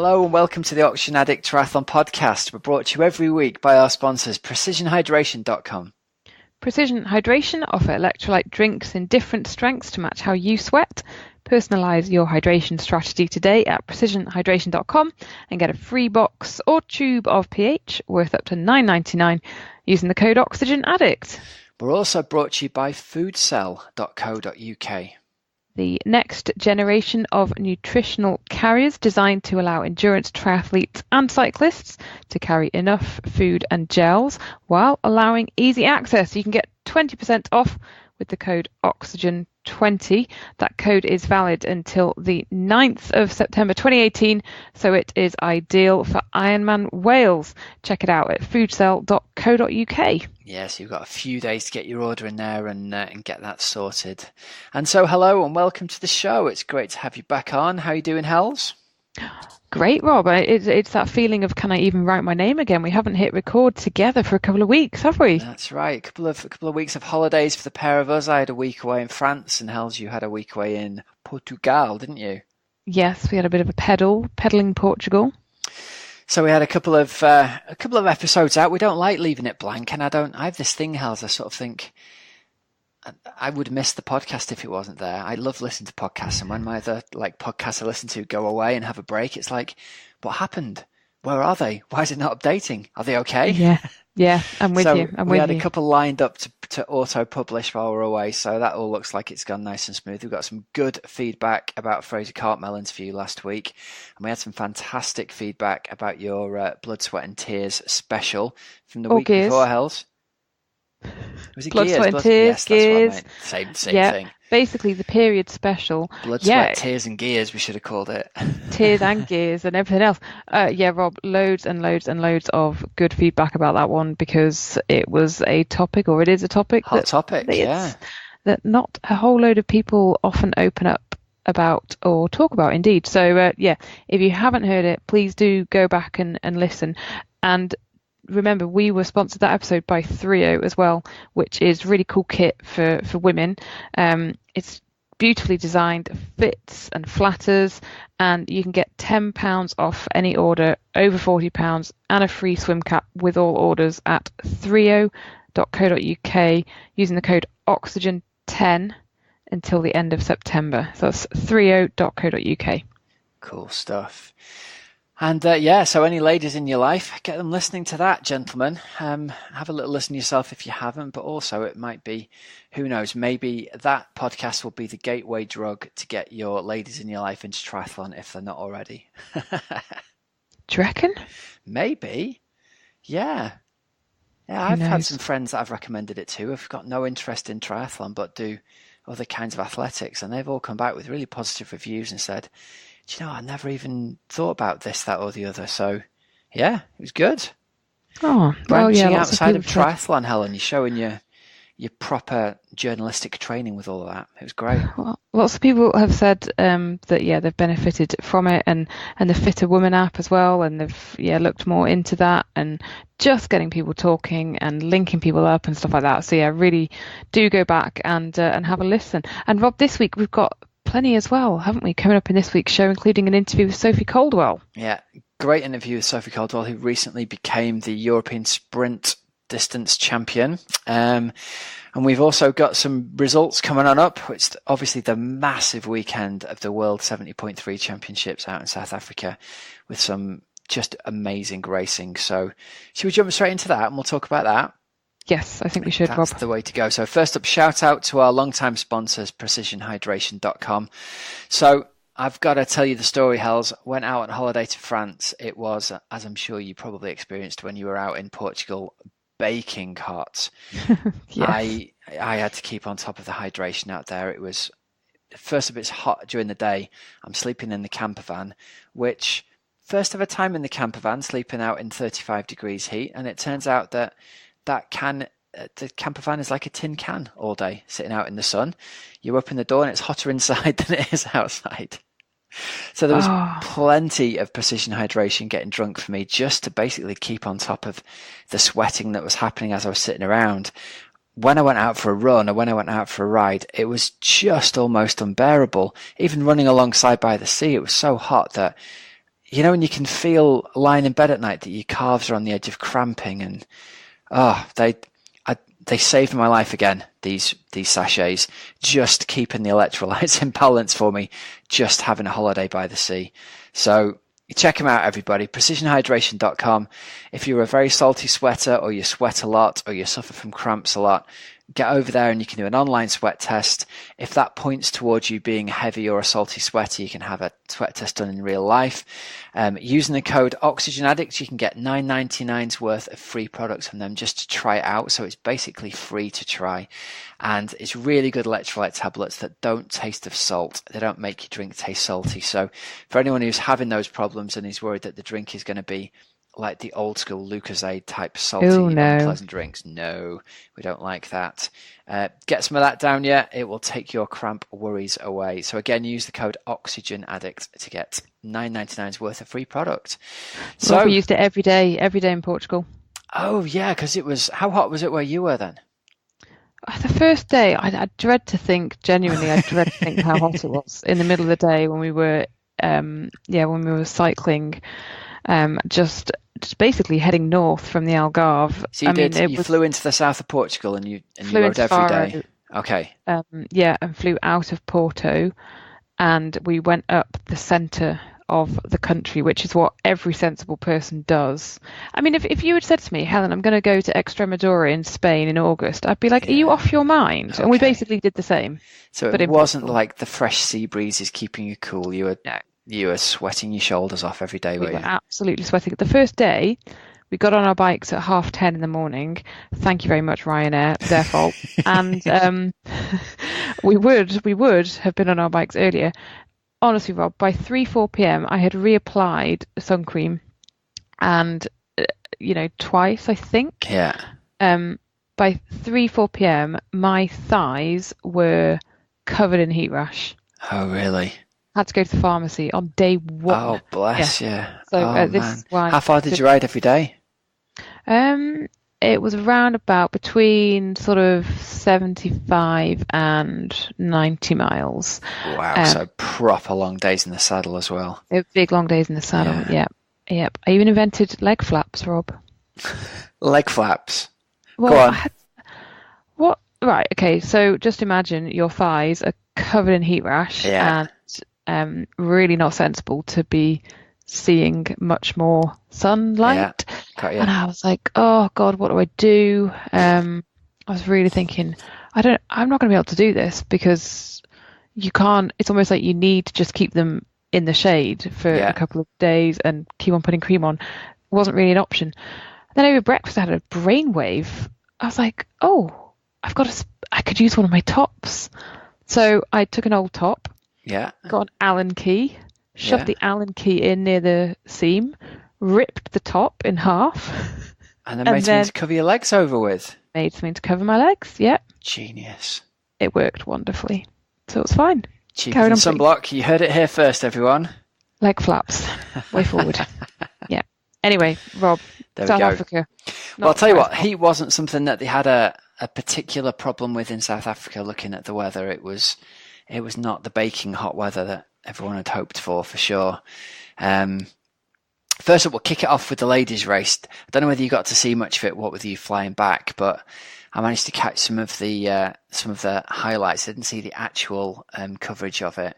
Hello and welcome to the Oxygenaddict Triathlon Podcast. We're brought to you every week by our sponsors, PrecisionHydration.com. Precision Hydration offer electrolyte drinks in different strengths to match how you sweat. Personalise your hydration strategy today at precisionhydration.com and get a free box or tube of pH worth up to $9.99 using the code Oxygenaddict. We're also brought to you by foodcell.co.uk. The next generation of nutritional carriers designed to allow endurance triathletes and cyclists to carry enough food and gels while allowing easy access. You can get 20% off with the code Oxygen20. That code is valid until the 9th of September 2018, so it is ideal for Ironman Wales. Check it out at foodcell.co.uk. Yes, you've got a few days to get your order in there and get that sorted. And so hello and welcome to the show. It's great to have you back on. How are you doing, Hels? Great, Rob. It's that feeling of, can I even write my name again? We haven't hit record together for a couple of weeks, have we? That's right. A couple of weeks of holidays for the pair of us. I had a week away in France, and Hels, you had a week away in Portugal, didn't you? Yes, we had a bit of a pedaling Portugal. So we had a couple of episodes out. We don't like leaving it blank, and I have this thing, Hels, I sort of think I would miss the podcast if it wasn't there. I love listening to podcasts, and when my other podcasts I listen to go away and have a break, it's like, what happened? Where are they? Why is it not updating? Are they okay? Yeah, I'm with you. We had a couple lined up to auto-publish while we're away, so that all looks like it's gone nice and smooth. We've got some good feedback about Fraser Cartmel interview last week, and we had some fantastic feedback about your Blood, Sweat and Tears special from the week before, Hels. Was it Blood, Gears? Sweat and Tears, Yes, Gears. That's what I meant. Same thing. Basically the period special. Blood, Sweat, Tears and Gears, we should have called it. Tears and Gears and everything else. Rob, loads and loads and loads of good feedback about that one, because it was a topic, or it is a topic. Hot topic, yeah. That not a whole load of people often open up about or talk about, indeed. So, if you haven't heard it, please do go back and listen. And remember, we were sponsored that episode by Threo as well, which is really cool kit for women. It's beautifully designed, fits and flatters, and you can get £10 off any order over £40 and a free swim cap with all orders at threo.co.uk using the code Oxygen10 until the end of September. So that's threo.co.uk. Cool stuff. And so any ladies in your life, get them listening to that, gentlemen. Have a little listen yourself if you haven't, but also it might be, who knows, maybe that podcast will be the gateway drug to get your ladies in your life into triathlon if they're not already. Do you reckon? Maybe. Yeah. Yeah, I've had some friends that I've recommended it to who've got no interest in triathlon but do other kinds of athletics, and they've all come back with really positive reviews and said, do you know, I never even thought about this, that, or the other. So, yeah, it was good. Oh, branching outside of triathlon, Helen. You're showing your proper journalistic training with all of that. It was great. Well, lots of people have said that they've benefited from it, and the Fitter Woman app as well, and they've looked more into that and just getting people talking and linking people up and stuff like that. So really do go back and have a listen. And Rob, this week we've got plenty as well, haven't we, coming up in this week's show, including an interview with Sophie Coldwell. Yeah, great interview with Sophie Coldwell, who recently became the European Sprint Distance Champion. And we've also got some results coming on up. It's obviously the massive weekend of the World 70.3 Championships out in South Africa with some just amazing racing. So should we jump straight into that and we'll talk about that? Yes, I think we should, Rob. That's the way to go. So first up, shout out to our longtime sponsors, precisionhydration.com. So I've got to tell you the story, Hels. Went out on holiday to France. It was, as I'm sure you probably experienced when you were out in Portugal, baking hot. Yes. I had to keep on top of the hydration out there. It was, first of it's hot during the day. I'm sleeping in the camper van, which first ever time in the camper van, sleeping out in 35 degrees heat. And it turns out that the camper van is like a tin can all day, sitting out in the sun. You open the door and it's hotter inside than it is outside. So there was plenty of precision hydration getting drunk for me, just to basically keep on top of the sweating that was happening as I was sitting around. When I went out for a run or when I went out for a ride, it was just almost unbearable. Even running alongside by the sea, it was so hot that you know, when you can feel lying in bed at night that your calves are on the edge of cramping, and they saved my life again, these sachets, just keeping the electrolytes in balance for me, just having a holiday by the sea. So check them out, everybody. precisionhydration.com. If you're a very salty sweater, or you sweat a lot, or you suffer from cramps a lot, get over there and you can do an online sweat test. If that points towards you being heavy or a salty sweater, you can have a sweat test done in real life. Using the code Oxygenaddict, you can get $9.99's worth of free products from them just to try it out. So it's basically free to try. And it's really good electrolyte tablets that don't taste of salt. They don't make your drink taste salty. So for anyone who's having those problems and is worried that the drink is going to be like the old school Lucozade type salty, unpleasant drinks, no, we don't like that. Get some of that down, it will take your cramp worries away. So again, use the code Oxygenaddict to get $9.99's worth of free product. So we used it every day in Portugal. Oh yeah, because it was, how hot was it where you were then? The first day, I dread to think how hot it was in the middle of the day when we were cycling, just basically heading north from the Algarve. So you flew into the south of Portugal and you rode every day. Okay. And flew out of Porto, and we went up the centre of the country, which is what every sensible person does. I mean, if you had said to me, Helen, I'm going to go to Extremadura in Spain in August, I'd be like, are you off your mind? Okay. And we basically did the same. So it wasn't like the fresh sea breezes keeping you cool. You were sweating your shoulders off every day, were you? Absolutely sweating. The first day, we got on our bikes at 10:30 in the morning. Thank you very much, Ryanair, their fault. And we would have been on our bikes earlier. Honestly, Rob, by 3-4 p.m, I had reapplied sun cream, and twice, I think. Yeah. By 3-4 p.m, my thighs were covered in heat rash. Oh, really? Had to go to the pharmacy on day one. Oh, bless you. So this is why. How far did you ride every day? It was around about between sort of 75 and 90 miles. Wow, so proper long days in the saddle as well. Big long days in the saddle, Yep. I even invented leg flaps, Rob. Leg flaps? Well, go on. What? Right, okay, so just imagine your thighs are covered in heat rash and really not sensible to be seeing much more sunlight. And I was like, oh God, what do I do? I was really thinking, I'm not going to be able to do this, because you can't, it's almost like you need to just keep them in the shade for a couple of days and keep on putting cream on. It wasn't really an option. Then over breakfast, I had a brainwave. I was like, oh, I could use one of my tops. So I took an old top, got an Allen key, shoved the Allen key in near the seam, ripped the top in half. And then made something to cover your legs over with. Made something to cover my legs, yep. Genius. It worked wonderfully. So it was fine. Cheaper than sunblock. You heard it here first, everyone. Leg flaps. Way forward. Yeah. Anyway, Rob, South Africa. Well, I'll tell you what, heat wasn't something that they had a particular problem with in South Africa. Looking at the weather, it was not the baking hot weather that everyone had hoped for sure. First up, we'll kick it off with the ladies' race. I don't know whether you got to see much of it, what with you flying back, but I managed to catch some of the highlights. I didn't see the actual coverage of it,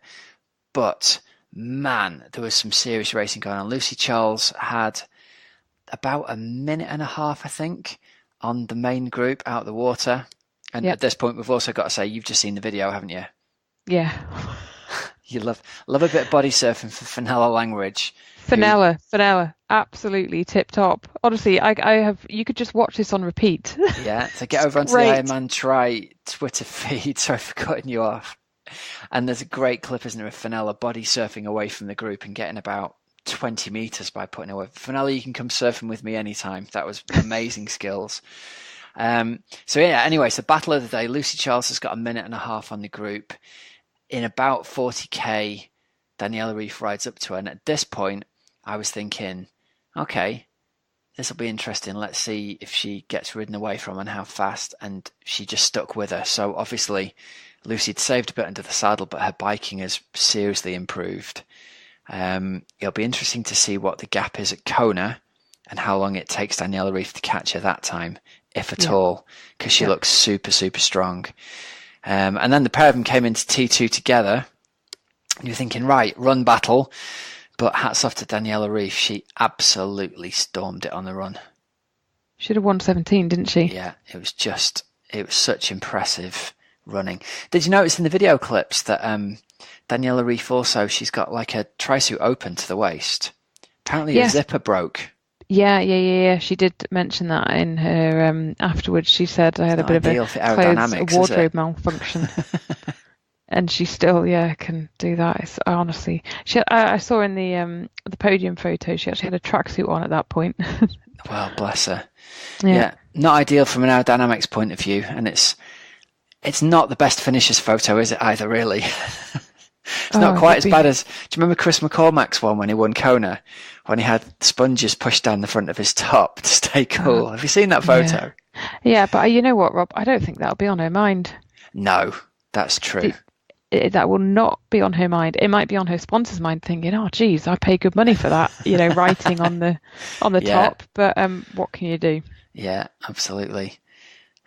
but man, there was some serious racing going on. Lucy Charles had about a minute and a half, I think, on the main group out of the water. And at this point, we've also got to say, you've just seen the video, haven't you? Yeah. You love a bit of body surfing for Fenella Langridge. Fenella, absolutely tip top. Honestly, you could just watch this on repeat. Yeah, so get over onto the Ironman Try Twitter feed. Sorry for cutting you off. And there's a great clip, isn't there, of Fenella body surfing away from the group and getting about 20 meters by putting away. Fenella, you can come surfing with me anytime. That was amazing skills. Anyway, so battle of the day. Lucy Charles has got a minute and a half on the group. In about 40k, Daniela Reef rides up to her. And at this point, I was thinking, okay, this will be interesting. Let's see if she gets ridden away from and how fast. And she just stuck with her. So obviously, Lucy had saved a bit under the saddle, but her biking has seriously improved. It'll be interesting to see what the gap is at Kona and how long it takes Daniela Ryf to catch her that time, if at all, because she looks super, super strong. And then the pair of them came into T2 together. And you're thinking, right, run battle. But hats off to Daniela Ryf. She absolutely stormed it on the run. Should have won 17, didn't she? Yeah, it was such impressive running. Did you notice in the video clips that Daniela Ryf also, she's got like a tri-suit open to the waist? Apparently a zipper broke. Yeah. She did mention that in her afterwards. She said I had a bit of a wardrobe malfunction. And she still, can do that. It's, honestly, I saw in the podium photo, she actually had a tracksuit on at that point. Well, bless her. Yeah, not ideal from an aerodynamics point of view, and it's not the best finisher's photo, is it either? Really, it's not quite as bad as. Do you remember Chris McCormack's one when he won Kona, when he had sponges pushed down the front of his top to stay cool? Have you seen that photo? Yeah, but you know what, Rob? I don't think that'll be on her mind. No, that's true. That will not be on her mind. It might be on her sponsor's mind, thinking, "Oh, geez, I pay good money for that." Writing on the top. But what can you do? Yeah, absolutely.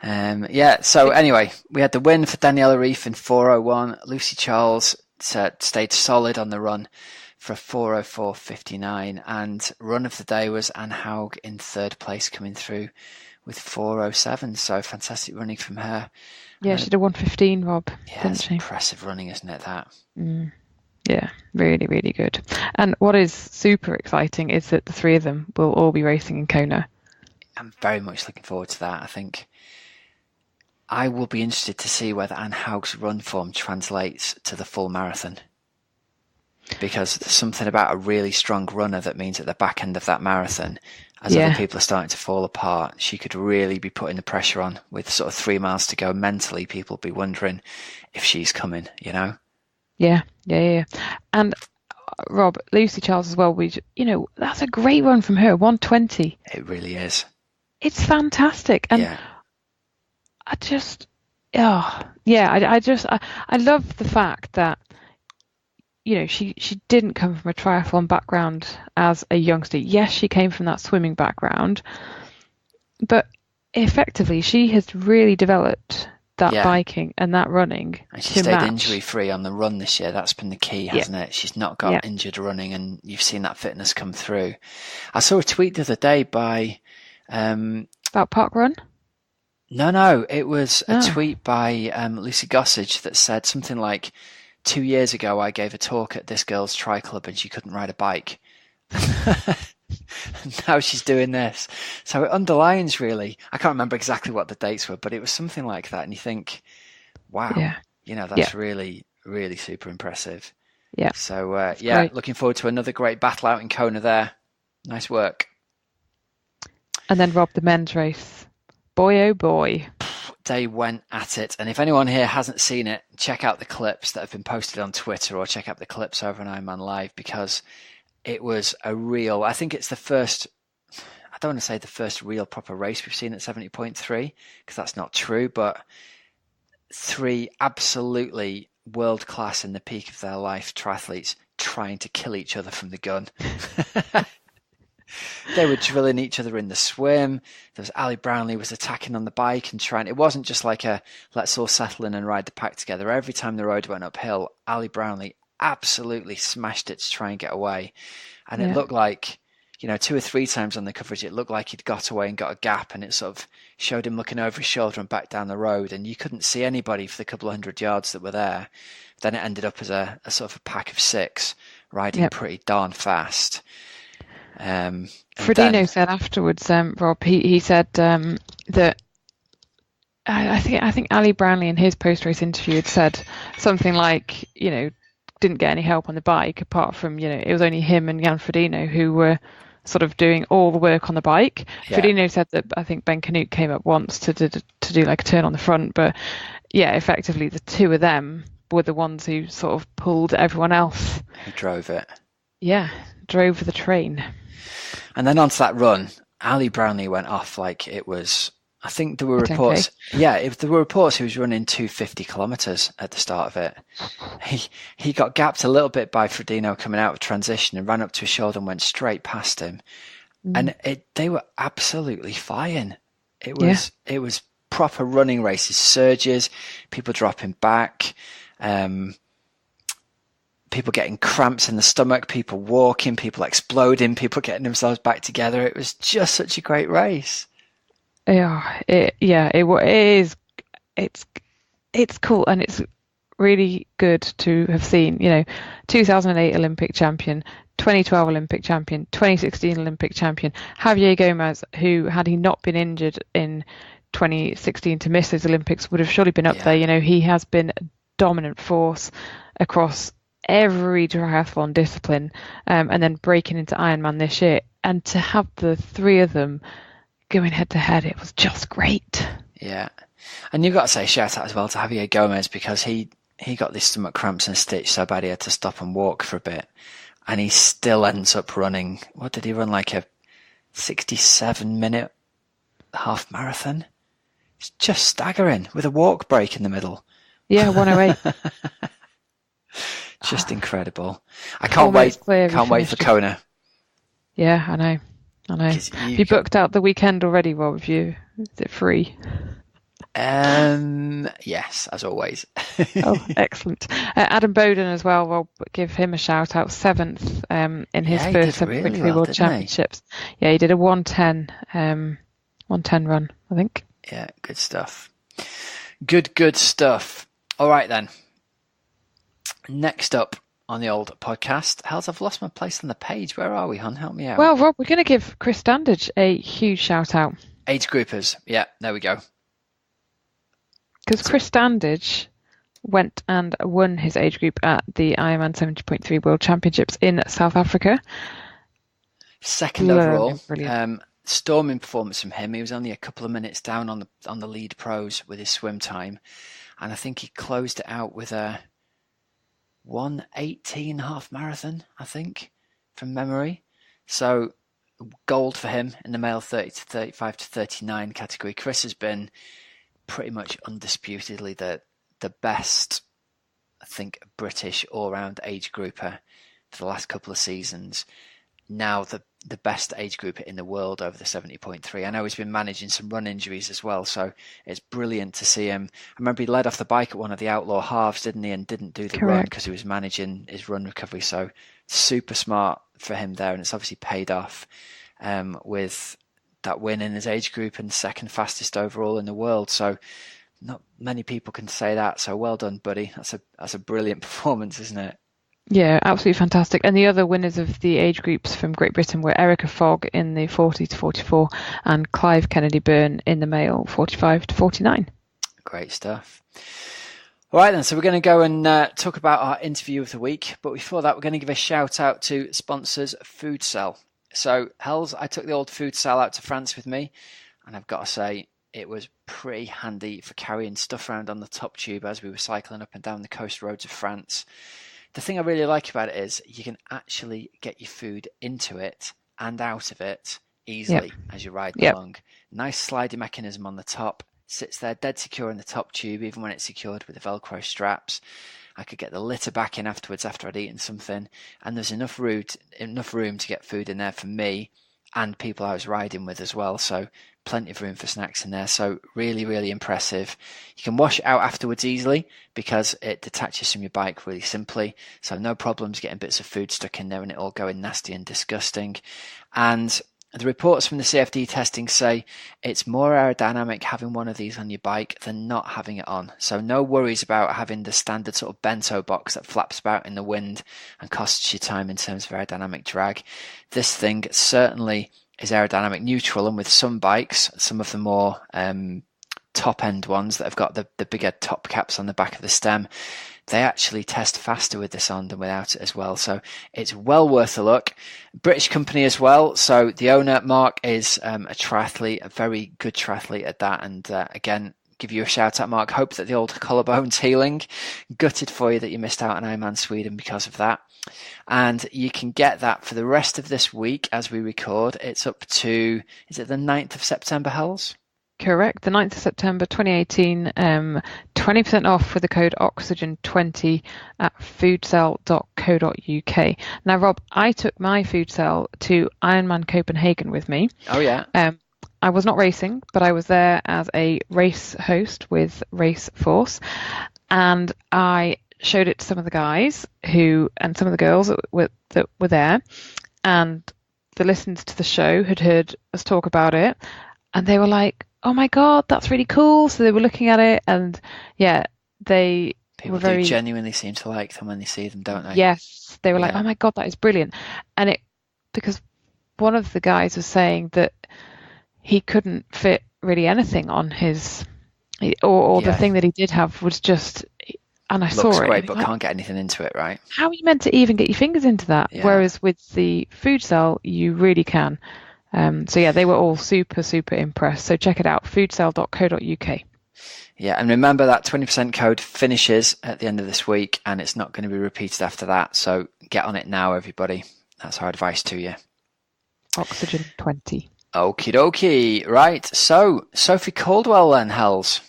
So anyway, we had the win for Daniela Ryf in 4:01. Lucy Charles stayed solid on the run for 4:04.59, and run of the day was Anne Haug in third place, coming through with 4:07. So fantastic running from her. Yeah, she did 1:15, Rob. Yeah, it's impressive running, isn't it, that? Yeah, really, really good. And what is super exciting is that the three of them will all be racing in Kona. I'm very much looking forward to that. I think I will be interested to see whether Anne Haug's run form translates to the full marathon. Because there's something about a really strong runner that means at the back end of that marathon, as other people are starting to fall apart, she could really be putting the pressure on with sort of 3 miles to go. Mentally, people be wondering if she's coming, Yeah. And Rob, Lucy Charles as well, that's a great run from her, 1:20. It really is. It's fantastic. And I just, I love the fact that, she didn't come from a triathlon background as a youngster. Yes, she came from that swimming background, but effectively she has really developed that biking and that running. And she stayed injury free on the run this year. That's been the key, hasn't it? She's not got injured running, and you've seen that fitness come through. I saw a tweet the other day by about Park Run. No, it was a tweet by Lucy Gossage that said something like, 2 years ago, I gave a talk at this girl's tri club and she couldn't ride a bike. Now she's doing this. So it underlines, really. I can't remember exactly what the dates were, but it was something like that. And you think, wow, that's really, really super impressive. Yeah. So, looking forward to another great battle out in Kona there. Nice work. And then, Rob, the men's race. Boy, oh boy. They went at it, and if anyone here hasn't seen it, check out the clips that have been posted on Twitter, or check out the clips over on Ironman Live, because it was I think it's the first, I don't want to say the first real proper race we've seen at 70.3, because that's not true, but three absolutely world class in the peak of their life triathletes trying to kill each other from the gun. They were drilling each other in the swim. There was Ali Brownlee was attacking on the bike and trying. It wasn't just like a let's all settle in and ride the pack together. Every time the road went uphill, Ali Brownlee absolutely smashed it to try and get away. And it looked like, 2 or 3 times on the coverage, it looked like he'd got away and got a gap, and it sort of showed him looking over his shoulder and back down the road, and you couldn't see anybody for the couple of 100 yards that were there. Then it ended up as a sort of a pack of 6 riding pretty darn fast. Frodeno said afterwards, Rob, he said that I think Ali Brownlee in his post-race interview had said something like, didn't get any help on the bike apart from, it was only him and Jan Frodeno who were sort of doing all the work on the bike. Yeah. Frodeno said that I think Ben Canute came up once to do like a turn on the front, but effectively the two of them were the ones who sort of pulled everyone else. Who drove it. Yeah, drove the train. And then onto that run, Ali Brownlee went off like it was, I think there were At 10K. reports. Yeah, if there were reports he was running 250 kilometers at the start of it. He got gapped a little bit by Frodeno coming out of transition and ran up to his shoulder and went straight past him. And they were absolutely flying. It was proper running races, surges, people dropping back, people getting cramps in the stomach, people walking, people exploding, people getting themselves back together. It was just such a great race. Yeah, it is. It's cool, and it's really good to have seen. 2008 Olympic champion, 2012 Olympic champion, 2016 Olympic champion Javier Gomez, who, had he not been injured in 2016 to miss those Olympics, would have surely been up there. He has been a dominant force across every triathlon discipline, and then breaking into Ironman this year, and to have the three of them going head to head, it was just great. Yeah, and you've got to say shout out as well to Javier Gomez, because he got these stomach cramps and stitch so bad he had to stop and walk for a bit, and he still ends up running. What did he run, like a 67-minute half marathon? It's just staggering with a walk break in the middle. Yeah, 108. Just incredible. I can't wait for Kona. Yeah, I know. Have you booked out the weekend already, Rob? Is it free? Yes, as always. Oh, excellent. Adam Bowden as well. We'll give him a shout out. 7th in his first Quickly World Championships. Yeah, he did a 110 run, I think. Yeah, good stuff. Good stuff. All right then. Next up on the old podcast, Hels, I've lost my place on the page. Where are we, hon? Help me out. Well, Rob, we're going to give Chris Standage a huge shout out. Age groupers. Yeah, there we go. Because Chris Standage went and won his age group at the Ironman 70.3 World Championships in South Africa. Second overall. Storming performance from him. He was only a couple of minutes down on the lead pros with his swim time, and I think he closed it out with a 1:18 half marathon, I think, from memory. So gold for him in the male 30 to 35 to 39 category. Chris has been pretty much undisputedly the best, I think, British all-round age grouper for the last couple of seasons. Now the best age grouper in the world over the 70.3. I know he's been managing some run injuries as well, so it's brilliant to see him. I remember he led off the bike at one of the outlaw halves, didn't he, and didn't do the run because he was managing his run recovery. So super smart for him there, and it's obviously paid off with that win in his age group and second fastest overall in the world. So not many people can say that. So well done, buddy. That's a brilliant performance, isn't it? Yeah, absolutely fantastic. And the other winners of the age groups from Great Britain were Erica Fogg in the 40 to 44 and Clive Kennedy Byrne in the male 45 to 49. Great stuff. All right then, so we're going to go and talk about our interview of the week. But before that, we're going to give a shout out to sponsors Food Cell. So, Hels, I took the old Food Cell out to France with me, and I've got to say, it was pretty handy for carrying stuff around on the top tube as we were cycling up and down the coast roads of France. The thing I really like about it is you can actually get your food into it and out of it easily as you're riding along. Nice sliding mechanism on the top. Sits there dead secure in the top tube, even when it's secured with the Velcro straps. I could get the litter back in afterwards after I'd eaten something. And there's enough room to get food in there for me and people I was riding with as well. So plenty of room for snacks in there. So really, really impressive. You can wash it out afterwards easily because it detaches from your bike really simply. So no problems getting bits of food stuck in there and it all going nasty and disgusting. And the reports from the CFD testing say it's more aerodynamic having one of these on your bike than not having it on. So no worries about having the standard sort of bento box that flaps about in the wind and costs you time in terms of aerodynamic drag. This thing certainly is aerodynamic neutral, and with some bikes, some of the more top end ones that have got the bigger top caps on the back of the stem, they actually test faster with this on than without it as well. So it's well worth a look. British company as well. So the owner, Mark, is a triathlete, a very good triathlete at that. And again, give you a shout out, Mark. Hope that the old collarbone's healing. Gutted for you that you missed out on Ironman Sweden because of that. And you can get that for the rest of this week as we record. It's up to, is it the 9th of September, Hels? Correct. The 9th of September 2018, 20% off with the code Oxygen20 at foodsell.co.uk. Now, Rob, I took my Foodsell to Ironman Copenhagen with me. Oh, yeah. I was not racing, but I was there as a race host with Race Force. And I showed it to some of the guys and some of the girls that were there. And the listeners to the show had heard us talk about it. And they were like, oh my God, that's really cool. So they were looking at it, and yeah, People do genuinely seem to like them when they see them, don't they? Yes, they were like, oh my God, that is brilliant. And because one of the guys was saying that he couldn't fit really anything on his, or the thing that he did have was just, and I saw it. Looks great, but can't get anything into it, right? How are you meant to even get your fingers into that? Yeah. Whereas with the Foodsell, you really can. So yeah, they were all super, super impressed. So check it out, foodsell.co.uk. Yeah, and remember that 20% code finishes at the end of this week, and it's not going to be repeated after that. So get on it now, everybody. That's our advice to you. Oxygen20. Okie dokie. Right, so Sophie Coldwell then, Hells.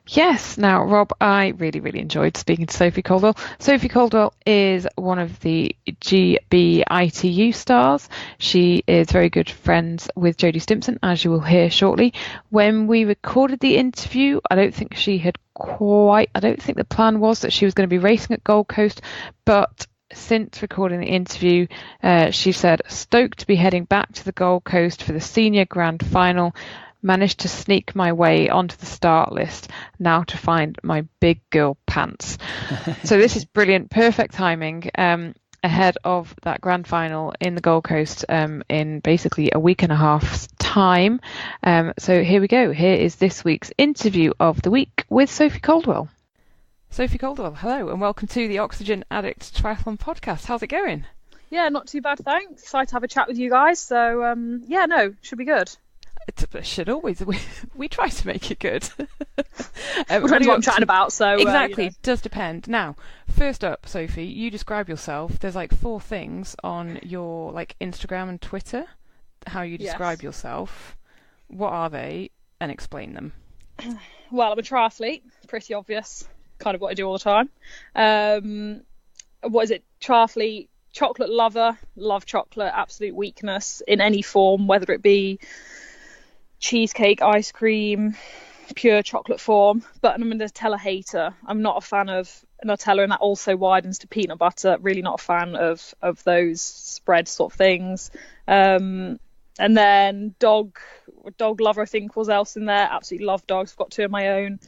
Yes. Now, Rob, I really, really enjoyed speaking to Sophie Coldwell. Sophie Coldwell is one of the GBITU stars. She is very good friends with Jodie Stimpson, as you will hear shortly. When we recorded the interview, I don't think the plan was that she was going to be racing at Gold Coast, but since recording the interview, she said, stoked to be heading back to the Gold Coast for the senior grand final. Managed to sneak my way onto the start list, now to find my big girl pants. So this is brilliant, perfect timing ahead of that grand final in the Gold Coast in basically a week and a half's time. So here we go. Here is this week's interview of the week with Sophie Coldwell. Sophie Coldwell, hello, and welcome to the Oxygenaddict Triathlon Podcast. How's it going? Yeah, not too bad, thanks. Excited to have a chat with you guys. So, should be good. It should always. We try to make it good. Depends what I'm chatting about. So exactly, does depend. Now, first up, Sophie, you describe yourself. There's like 4 things on your Instagram and Twitter. How you describe yourself. What are they? And explain them. Well, I'm a triathlete. Pretty obvious. Kind of what I do all the time. What is it? Triathlete, chocolate lover. Love chocolate. Absolute weakness in any form, whether it be cheesecake, ice cream, pure chocolate form. But I'm a Nutella hater. I'm not a fan of Nutella, and that also widens to peanut butter. Really not a fan of those spread sort of things. And then dog lover, I think, was else in there. Absolutely love dogs. I've got 2 of my own.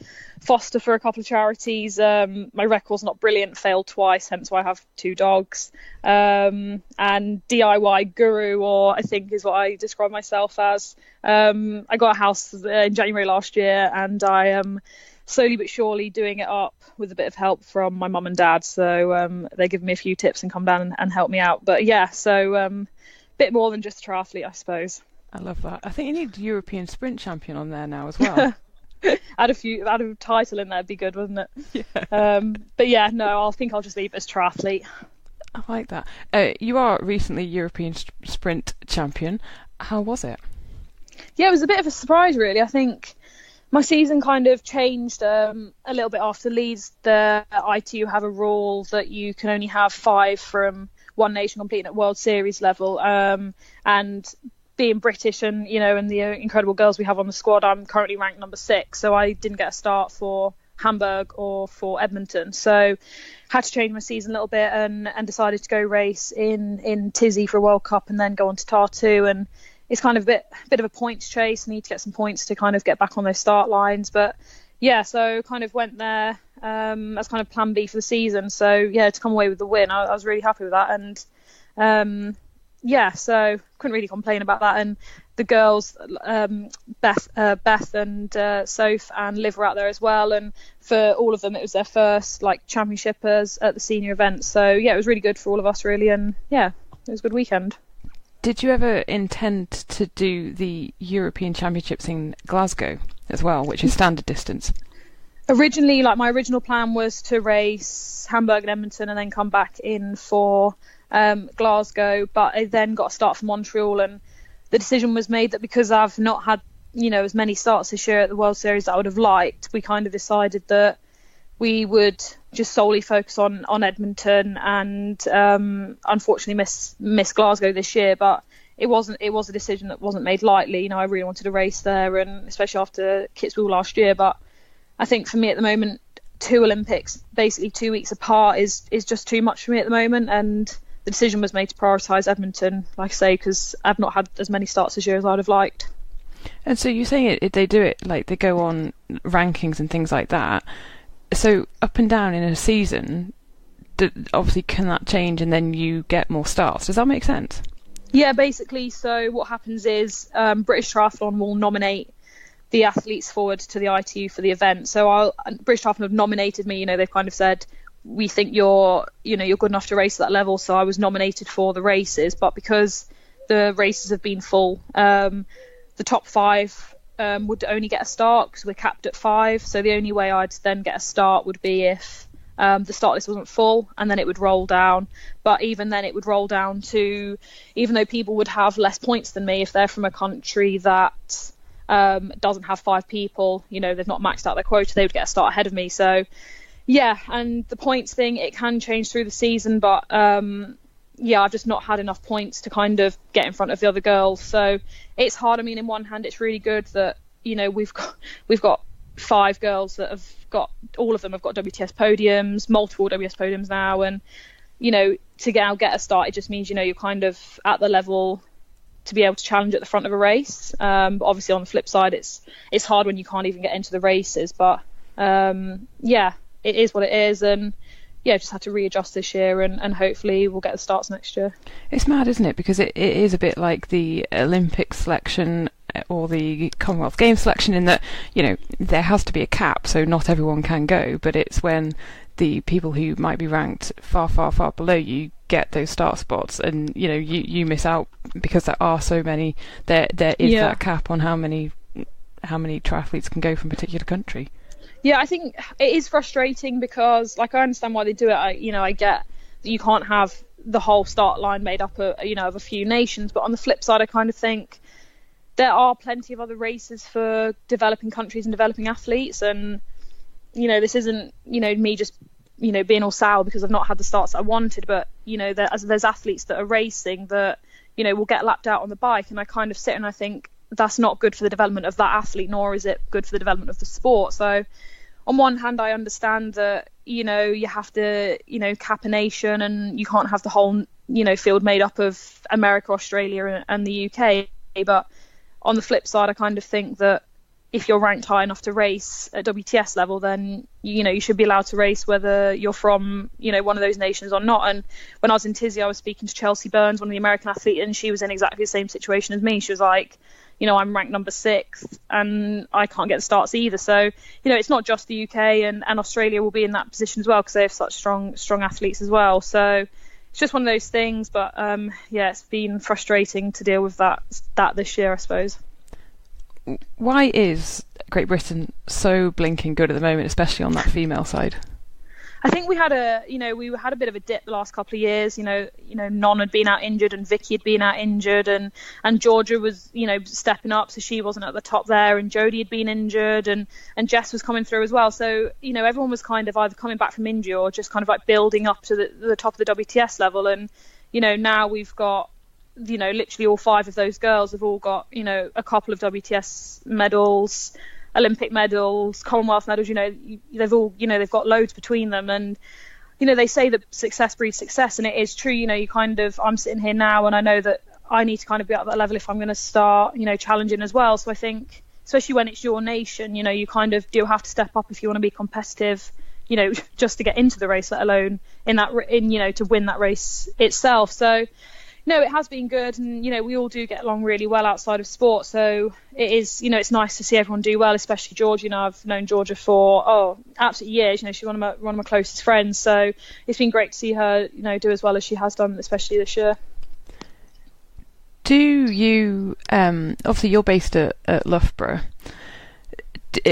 Foster for a couple of charities. My record's not brilliant. Failed twice, hence why I have 2 dogs. And DIY guru, or I think is what I describe myself as. I got a house in January last year, and I am slowly but surely doing it up with a bit of help from my mum and dad. So they give me a few tips and come down and help me out. But yeah, so bit more than just a triathlete, I suppose. I love that. I think you need European Sprint Champion on there now as well. add a title in there, would be good, wouldn't it? Yeah. But yeah, no, I think I'll just leave it as triathlete. I like that. You are recently European Sprint Champion. How was it? Yeah, it was a bit of a surprise, really. I think my season kind of changed a little bit after Leeds. The ITU have a rule that you can only have 5 from one nation competing at World Series level, and being British and the incredible girls we have on the squad, I'm currently ranked number 6, so I didn't get a start for Hamburg or for Edmonton, so had to change my season a little bit and decided to go race in Tizzy for a World Cup and then go on to Tartu, and it's kind of a bit of a points chase. I need to get some points to kind of get back on those start lines, but yeah, so kind of went there as kind of plan B for the season. So yeah, to come away with the win, I was really happy with that, and so couldn't really complain about that. And the girls, Beth and Soph and Liv were out there as well, and for all of them it was their first championshipers at the senior event. So yeah, it was really good for all of us, really, and yeah, it was a good weekend. Did you ever intend to do the European Championships in Glasgow as well, which is standard distance? Originally, my original plan was to race Hamburg and Edmonton and then come back in for Glasgow, but I then got a start from Montreal, and the decision was made that because I've not had as many starts this year at the World Series that I would have liked, we kind of decided that we would just solely focus on Edmonton, and unfortunately miss Glasgow this year. But it was a decision that wasn't made lightly. I really wanted to race there, and especially after Kitzbühel last year. But I think for me at the moment, 2 Olympics basically 2 weeks apart is just too much for me at the moment, and the decision was made to prioritise Edmonton, like I say, because I've not had as many starts this year as I'd have liked. And so you're saying they do it like they go on rankings and things like that. So up and down in a season, obviously can that change and then you get more starts? Does that make sense? Yeah, basically. So what happens is British Triathlon will nominate the athletes forward to the ITU for the event. So British Triathlon have nominated me. They've kind of said, we think you're good enough to race at that level. So I was nominated for the races, but because the races have been full, the top 5 would only get a start because we're capped at 5. So the only way I'd then get a start would be if the start list wasn't full, and then it would roll down. But even then it would roll down to, even though people would have less points than me if they're from a country that doesn't have 5 people, they've not maxed out their quota, they would get a start ahead of me. So yeah, and the points thing, it can change through the season, but I've just not had enough points to kind of get in front of the other girls. So it's hard. I mean, in one hand, it's really good that, we've got 5 girls that have got, all of them have got WTS podiums, multiple WTS podiums now. And, to get a start, it just means, you're kind of at the level to be able to challenge at the front of a race. But obviously on the flip side, it's hard when you can't even get into the races. But it is what it is. And just had to readjust this year, and hopefully we'll get the starts next year. It's mad, isn't it? Because it is a bit like the Olympic selection or the Commonwealth Games selection, in that, there has to be a cap, so not everyone can go, but it's when the people who might be ranked far, far, far below you get those start spots, and you miss out because there are so many. There is that cap on how many triathletes can go from a particular country. Yeah, I think it is frustrating because, I understand why they do it. I get that you can't have the whole start line made up of, of a few nations. But on the flip side, I kind of think there are plenty of other races for developing countries and developing athletes. And, this isn't, me just, being all sour because I've not had the starts I wanted. But, there's athletes that are racing that, will get lapped out on the bike. And I kind of sit and I think, that's not good for the development of that athlete, nor is it good for the development of the sport. So on one hand, I understand that, you have to, cap a nation, and you can't have the whole, field made up of America, Australia and the UK. But on the flip side, I kind of think that if you're ranked high enough to race at WTS level, then, you should be allowed to race whether you're from, one of those nations or not. And when I was in Tizzy, I was speaking to Chelsea Burns, one of the American athletes, and she was in exactly the same situation as me. She was like, I'm ranked number 6 and I can't get the starts either. So, it's not just the UK, and Australia will be in that position as well because they have such strong athletes as well. So it's just one of those things. But it's been frustrating to deal with that this year, I suppose. Why is Great Britain so blinking good at the moment, especially on that female side? I think we had a bit of a dip the last couple of years. Non had been out injured and Vicky had been out injured, and Georgia was, stepping up, so she wasn't at the top there, and Jodie had been injured, and Jess was coming through as well. So, everyone was kind of either coming back from injury or just kind of like building up to the top of the WTS level. And, now we've got, literally all 5 of those girls have all got, a couple of WTS medals, Olympic medals, Commonwealth medals. They've all, they've got loads between them. And, they say that success breeds success, and it is true. I'm sitting here now and I know that I need to kind of be at that level if I'm going to start, challenging as well. So I think, especially when it's your nation, you kind of do have to step up if you want to be competitive, just to get into the race, let alone to win that race itself. So, no, it has been good, and we all do get along really well outside of sport. So it is, it's nice to see everyone do well, especially Georgia. I've known Georgia for absolutely years. She's one of my closest friends. So it's been great to see her, do as well as she has done, especially this year. Do you obviously you're based at Loughborough?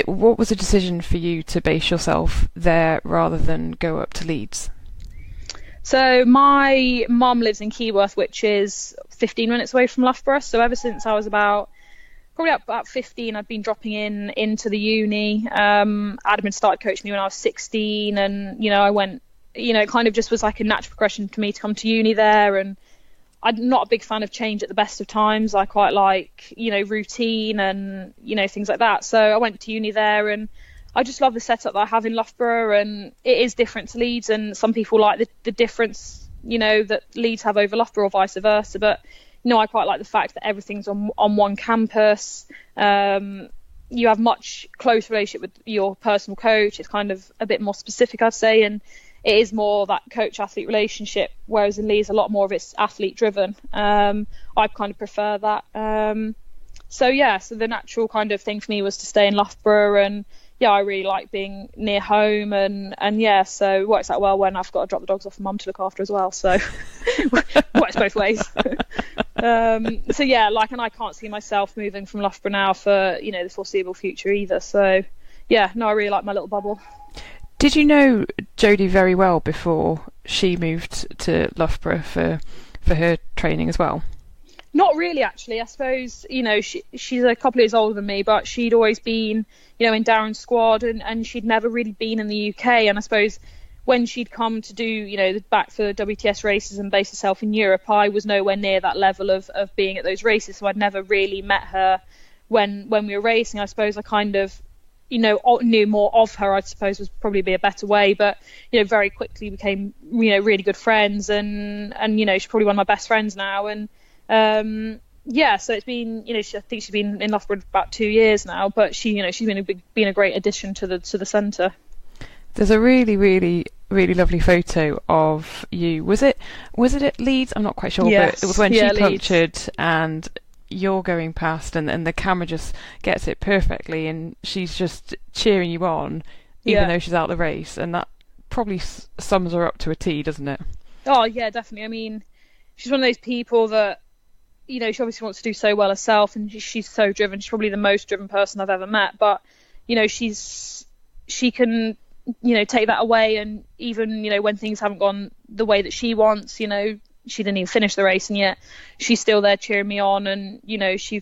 What was the decision for you to base yourself there rather than go up to Leeds? So my mum lives in Keyworth, which is 15 minutes away from Loughborough. So ever since I was about probably about 15, I'd been dropping into the uni. Adam had started coaching me when I was 16, and I went, it kind of just was like a natural progression for me to come to uni there. And I'm not a big fan of change at the best of times. I quite like, routine and, things like that. So I went to uni there, and I just love the setup that I have in Loughborough, and it is different to Leeds, and some people like the difference, that Leeds have over Loughborough or vice versa. But, I quite like the fact that everything's on one campus. You have much close relationship with your personal coach. It's kind of a bit more specific, I'd say, and it is more that coach-athlete relationship, whereas in Leeds, a lot more of it's athlete-driven. I kind of prefer that. So the natural kind of thing for me was to stay in Loughborough, and I really like being near home, and so it works out well when I've got to drop the dogs off for mum to look after as well. So works both ways. And I can't see myself moving from Loughborough now for the foreseeable future either. So I really like my little bubble. Did you know Jodie very well before she moved to Loughborough for her training as well? Not really, actually. I suppose, she's a couple of years older than me, but she'd always been, in Darren's squad, and she'd never really been in the UK. And I suppose when she'd come to do, back for WTS races and base herself in Europe, I was nowhere near that level of being at those races. So I'd never really met her when we were racing. I suppose I kind of, knew more of her, I suppose, was probably be a better way. But, very quickly became, really good friends, and she's probably one of my best friends now. And, so it's been, I think she's been in Loughborough about 2 years now, but she's been a great addition to the centre. There's a really, really, really lovely photo of you. Was it at Leeds? I'm not quite sure, yes. But it was when she Leeds. punctured and you're going past, and the camera just gets it perfectly, and she's just cheering you on, even though she's out of the race, and that probably sums her up to a T, doesn't it? Oh yeah, definitely. I mean, she's one of those people that, she obviously wants to do so well herself, and she's so driven. She's probably the most driven person I've ever met, but she can take that away, and even when things haven't gone the way that she wants, she didn't even finish the race, and yet she's still there cheering me on, and she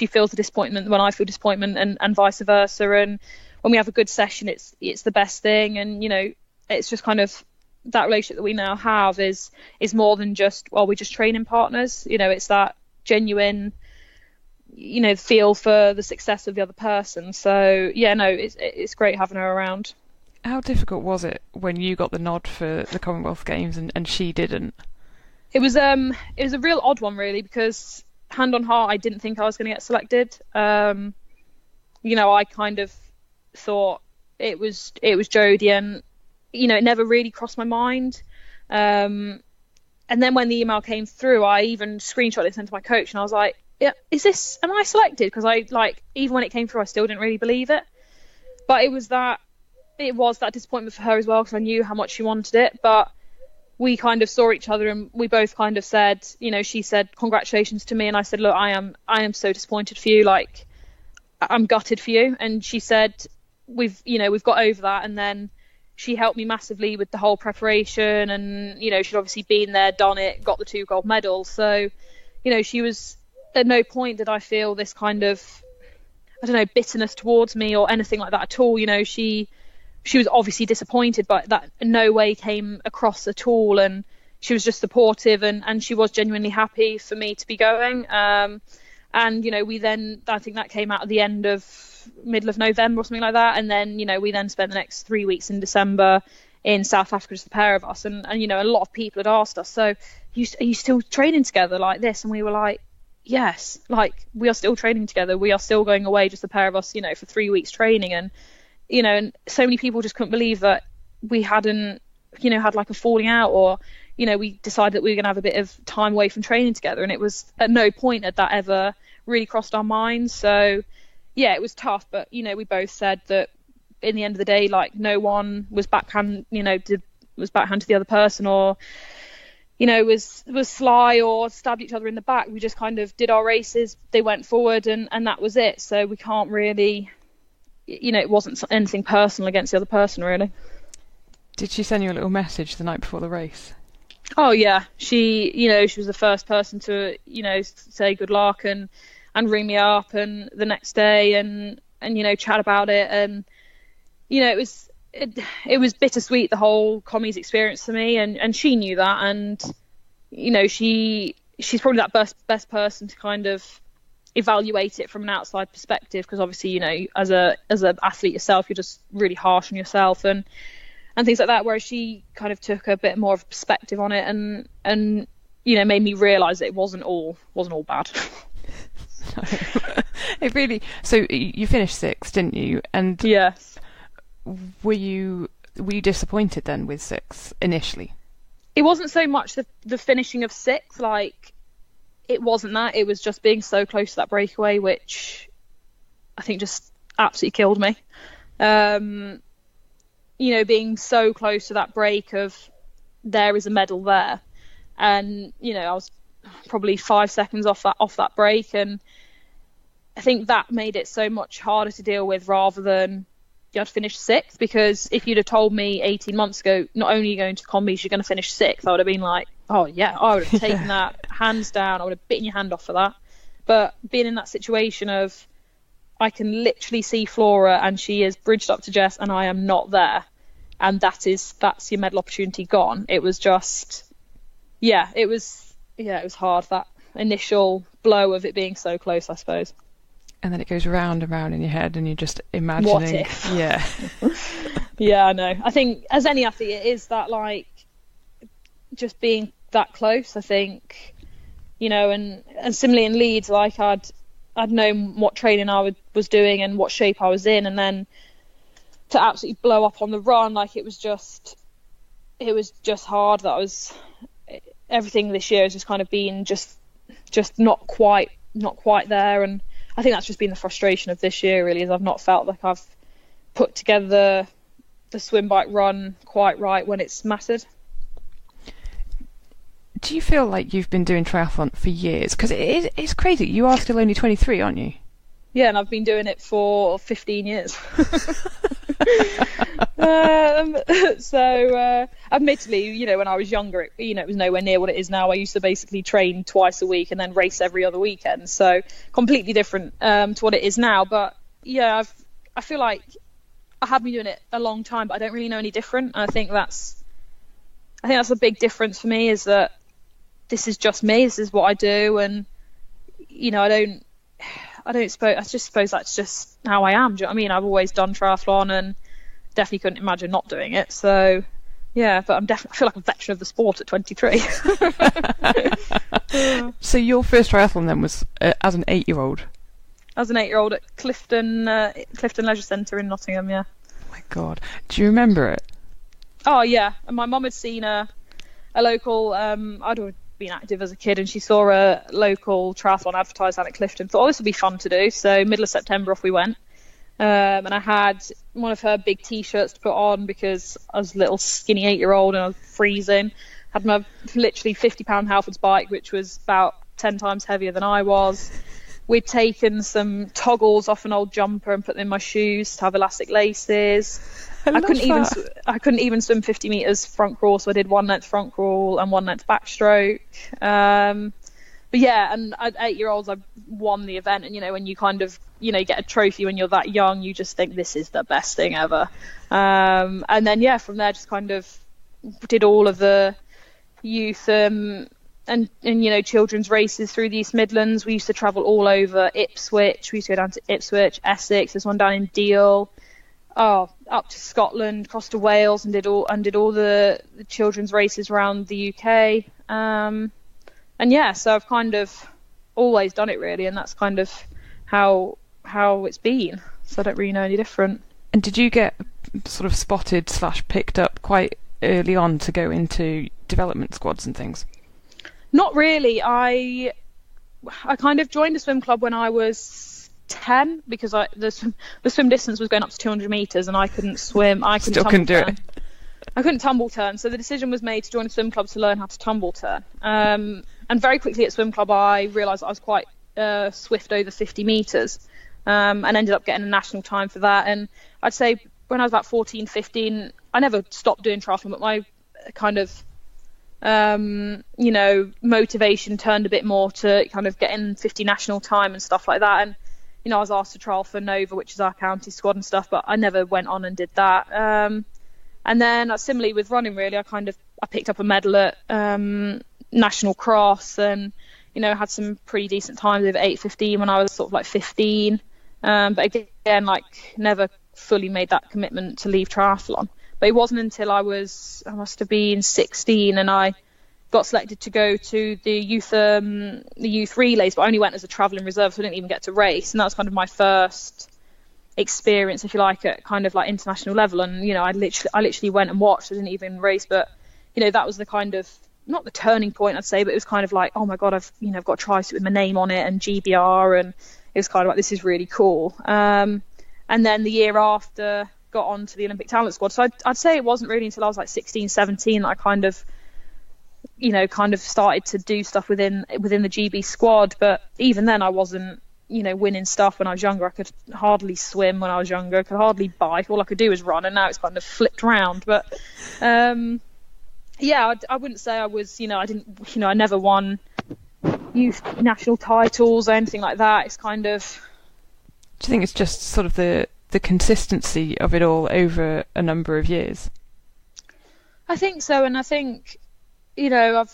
feels the disappointment when I feel disappointment, and vice versa. And when we have a good session, it's the best thing. And it's just kind of that relationship that we now have is more than just, we're just training partners. It's that genuine feel for the success of the other person. So it's great having her around. How difficult was it when you got the nod for the Commonwealth Games and she didn't? It was a real odd one, really, because hand on heart, I didn't think I was going to get selected. I kind of thought it was Jodie, and it never really crossed my mind. And then when the email came through, I even screenshot it and sent to my coach, and I was like, "Yeah, am I selected?" Because even when it came through, I still didn't really believe it. But it was that disappointment for her as well, because I knew how much she wanted it. But we kind of saw each other, and we both kind of said, she said congratulations to me, and I said, look, I am so disappointed for you, like I'm gutted for you. And she said, we've got over that. And then she helped me massively with the whole preparation, and she'd obviously been there, done it, got the 2 gold medals. So she was, at no point did I feel this kind of, I don't know, bitterness towards me or anything like that at all. She was obviously disappointed, but that in no way came across at all. And she was just supportive, and she was genuinely happy for me to be going. And, we then, I think that came out at the middle of November or something like that. And then, we then spent the next 3 weeks in December in South Africa, just the pair of us. And a lot of people had asked us, so are you still training together like this? And we were like, yes, like we are still training together. We are still going away, just the pair of us, for 3 weeks training. And, and so many people just couldn't believe that we hadn't, had like a falling out, or, we decided that we were going to have a bit of time away from training together. And it was at no point had that ever really crossed our minds. So, yeah, it was tough. But, we both said that in the end of the day, like no one was backhand to the other person, or, was sly or stabbed each other in the back. We just kind of did our races. They went forward, and that was it. So we can't really, it wasn't anything personal against the other person, really. Did she send you a little message the night before the race? Oh yeah, she was the first person to say good luck, and ring me up and the next day and chat about it. And it was bittersweet, the whole commies experience for me, and she knew that. And she's probably that best person to kind of evaluate it from an outside perspective, because obviously as an athlete yourself, you're just really harsh on yourself and things like that, whereas she kind of took a bit more of a perspective on it and made me realize that it wasn't all bad. It really. So you finished sixth, didn't you? And yes. Were you disappointed then with sixth initially? It wasn't so much the finishing of sixth, like it wasn't that. It was just being so close to that breakaway, which I think just absolutely killed me. Being so close to that break of there is a medal there, and I was probably 5 seconds off that break, and I think that made it so much harder to deal with, rather than you had to finish sixth. Because if you'd have told me 18 months ago, not only are you going to combies, you're going to finish sixth, I would have been like, oh yeah, I would have taken that hands down. I would have bitten your hand off for that. But being in that situation of, I can literally see Flora and she is bridged up to Jess and I am not there, and that's your medal opportunity gone. It was just, it was hard, that initial blow of it being so close, I suppose. And then it goes round and round in your head, and you're just imagining. What if? Yeah. Yeah, I know. I think as any athlete, it is that, like, just being that close. I think, and similarly in Leeds, like I'd known what training I was doing and what shape I was in, and then to absolutely blow up on the run, like it was just hard. Everything this year has just kind of been just not quite there, and I think that's just been the frustration of this year, really, is I've not felt like I've put together the swim, bike, run quite right when it's mattered. Do you feel like you've been doing triathlon for years? Because it's crazy. You are still only 23, aren't you? Yeah, and I've been doing it for 15 years. Admittedly, when I was younger, it was nowhere near what it is now. I used to basically train twice a week and then race every other weekend. So completely different to what it is now. But yeah, I feel like I have been doing it a long time, but I don't really know any different. And I think that's a big difference for me, is that this is just me. This is what I do, and I just suppose that's just how I am. Do you know what I mean? I've always done triathlon and definitely couldn't imagine not doing it. So yeah, but I feel like a veteran of the sport at 23. So your first triathlon then was as an 8-year-old? As an 8-year-old at Clifton Leisure Centre in Nottingham, yeah. Oh my God. Do you remember it? Oh yeah, and my mum had seen a local, I'd always been active as a kid, and she saw a local triathlon advertised down at Clifton. Thought, this would be fun to do. So middle of September, off we went. And I had one of her big t-shirts to put on because I was a little skinny 8-year-old and I was freezing. Had my literally 50-pound Halfords bike, which was about 10 times heavier than I was. We'd taken some toggles off an old jumper and put them in my shoes to have elastic laces. I couldn't even swim 50 meters front crawl, so I did 1 length front crawl and 1 length backstroke. But yeah, and at 8-year-olds, I won the event, and when you kind of get a trophy when you're that young, you just think this is the best thing ever. And then from there, just kind of did all of the youth and children's races through the East Midlands. We used to travel all over Ipswich. We used to go down to Ipswich, Essex. There's one down in Deal. Up to Scotland, across to Wales, and did all the children's races around the UK. So I've kind of always done it, really, and that's kind of how it's been. So I don't really know any different. And did you get sort of spotted / picked up quite early on to go into development squads and things? Not really. I kind of joined a swim club when I was 10 because the swim distance was going up to 200 meters and I couldn't swim. I couldn't do it. I couldn't tumble turn, so the decision was made to join a swim club to learn how to tumble turn. And very quickly at swim club, I realised I was quite swift over 50 meters, and ended up getting a national time for that. And I'd say when I was about 14, 15, I never stopped doing triathlon, but my kind of motivation turned a bit more to kind of getting 50 national time and stuff like that. And I was asked to trial for Nova, which is our county squad and stuff, but I never went on and did that. And then similarly with running, really, I picked up a medal at National Cross, and had some pretty decent times over 8:15 when I was sort of like 15. But again, never fully made that commitment to leave triathlon. But it wasn't until I must have been 16, and I got selected to go to the youth relays, but I only went as a travelling reserve, so I didn't even get to race. And that was kind of my first experience, if you like, at kind of like international level. And I literally went and watched. I didn't even race, but that was the kind of, not the turning point, I'd say, but it was kind of like, oh my god, I've got a tri-suit with my name on it and GBR, and it was kind of like, this is really cool. And then the year after, got on to the Olympic talent squad. So I'd say it wasn't really until I was like 16, 17 that I kind of started to do stuff within the GB squad. But even then I wasn't winning stuff when I was younger. I could hardly swim when I was younger, I could hardly bike, all I could do was run, and now it's kind of flipped round. But I wouldn't say I was, I never won youth national titles or anything like that. It's kind of, do you think it's just sort of the consistency of it all over a number of years? I think so. And I think I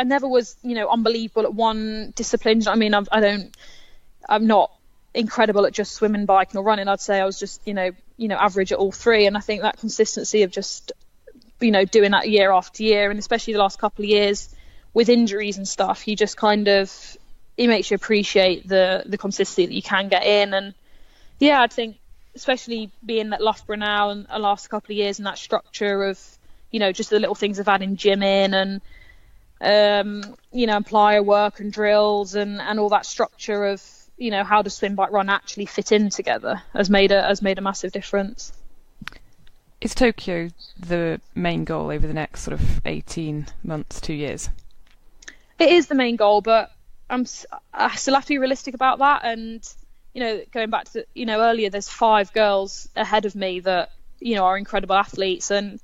never was unbelievable at one discipline. I mean, I'm not incredible at just swimming, biking or running. I'd say I was just average at all three. And I think that consistency of just doing that year after year, and especially the last couple of years with injuries and stuff, you just kind of, it makes you appreciate the consistency that you can get in. And I think especially being at Loughborough now and the last couple of years, and that structure of just the little things of adding gym in, and and plyo work and drills and all that structure of how does swim, bike, run actually fit in together has made a massive difference. Is Tokyo the main goal over the next sort of 18 months, 2 years? It is the main goal, but I still have to be realistic about that. And going back to earlier, there's 5 girls ahead of me that are incredible athletes, and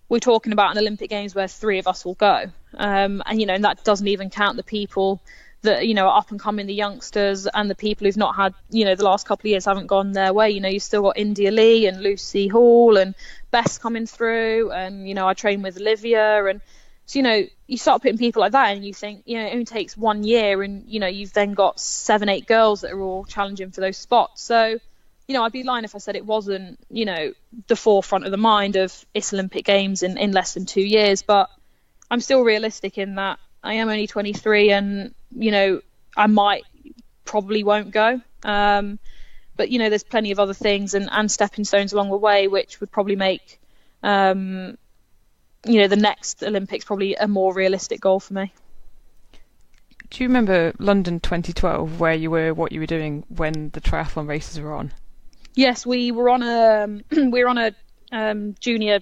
we're talking about an Olympic Games where 3 of us will go, and that doesn't even count the people that are up and coming, the youngsters, and the people who've not had the last couple of years haven't gone their way. You still got India Lee and Lucy Hall and Bess coming through, and I train with Olivia, and so you start putting people like that, and you think it only takes 1 year, and you've then got 7-8 girls that are all challenging for those spots. So I'd be lying if I said it wasn't the forefront of the mind of it's Olympic Games in less than 2 years. But I'm still realistic in that I am only 23, and I probably won't go, but there's plenty of other things and stepping stones along the way which would probably make the next Olympics probably a more realistic goal for me. Do you remember London 2012, where you were, what you were doing when the triathlon races were on? Yes, we were on a junior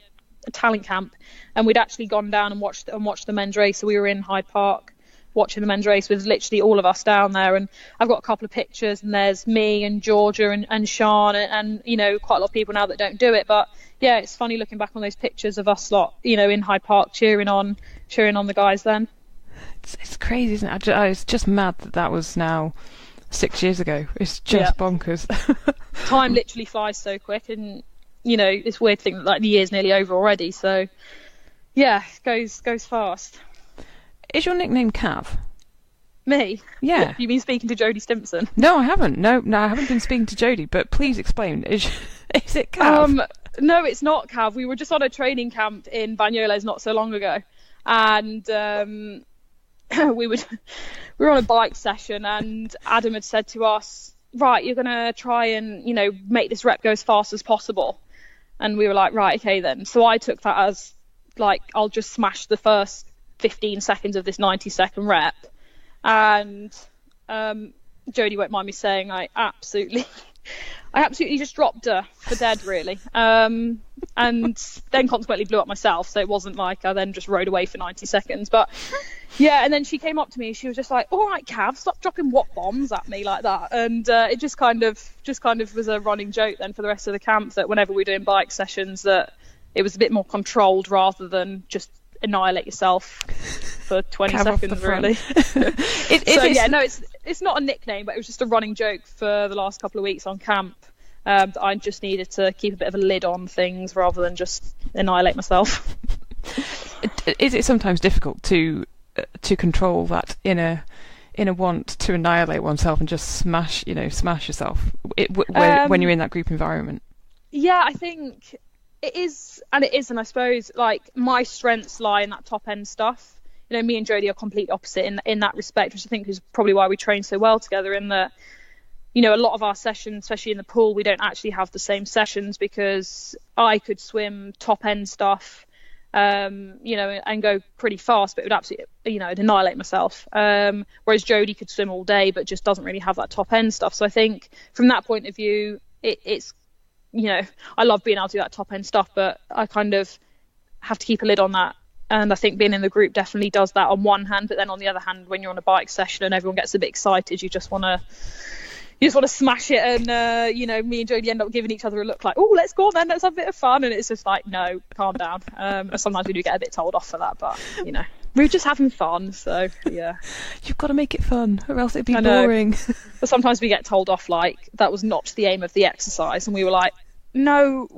talent camp, and we'd actually gone down and watched the men's race. So we were in Hyde Park watching the men's race with literally all of us down there, and I've got a couple of pictures, and there's me and Georgia and Sean and quite a lot of people now that don't do it. But yeah, it's funny looking back on those pictures of us lot in Hyde Park cheering on the guys then. It's crazy, isn't it? It's just mad that was now 6 years ago. It's just bonkers. Time literally flies so quick, and this weird thing that like the year's nearly over already. So yeah, it goes fast. Is your nickname Cav? Me? Yeah. You been speaking to Jodie Stimpson? No, I haven't. No, I haven't been speaking to Jodie, but please explain. Is it Cav? No, it's not Cav. We were just on a training camp in Bagnoles not so long ago, and we were on a bike session, and Adam had said to us, right, you're going to try and, make this rep go as fast as possible. And we were like, right, okay then. So I took that as, like, I'll just smash the first 15 seconds of this 90-second rep. And Jodie won't mind me saying I absolutely just dropped her for dead, really. And then consequently blew up myself. So it wasn't like I then just rode away for 90 seconds. But yeah, and then she came up to me. She was just like, all right, Cav, stop dropping what bombs at me like that. And it just kind of was a running joke then for the rest of the camp that whenever we were doing bike sessions that it was a bit more controlled rather than just annihilate yourself for 20 seconds, really. It's not a nickname, but it was just a running joke for the last couple of weeks on camp. I just needed to keep a bit of a lid on things rather than just annihilate myself. Is it sometimes difficult to control that inner want to annihilate oneself and just smash yourself when you're in that group environment? Yeah, I think it is, and it isn't. I suppose like my strengths lie in that top end stuff. You know, me and Jodie are complete opposite in that respect, which I think is probably why we train so well together. In that, you know, a lot of our sessions, especially in the pool, we don't actually have the same sessions because I could swim top end stuff, you know, and go pretty fast, but it would absolutely, you know, annihilate myself. Whereas Jodie could swim all day, but just doesn't really have that top end stuff. So I think from that point of view, it's, you know, I love being able to do that top end stuff, but I kind of have to keep a lid on that. And I think being in the group definitely does that on one hand, but then on the other hand, when you're on a bike session and everyone gets a bit excited, you just want to smash it. And, you know, me and Jodie end up giving each other a look like, oh, let's go on then, let's have a bit of fun. And it's just like, no, calm down. Sometimes we do get a bit told off for that, but, you know, we're just having fun. So, yeah. You've got to make it fun or else it'd be boring. But sometimes we get told off like, that was not the aim of the exercise. And we were like, no,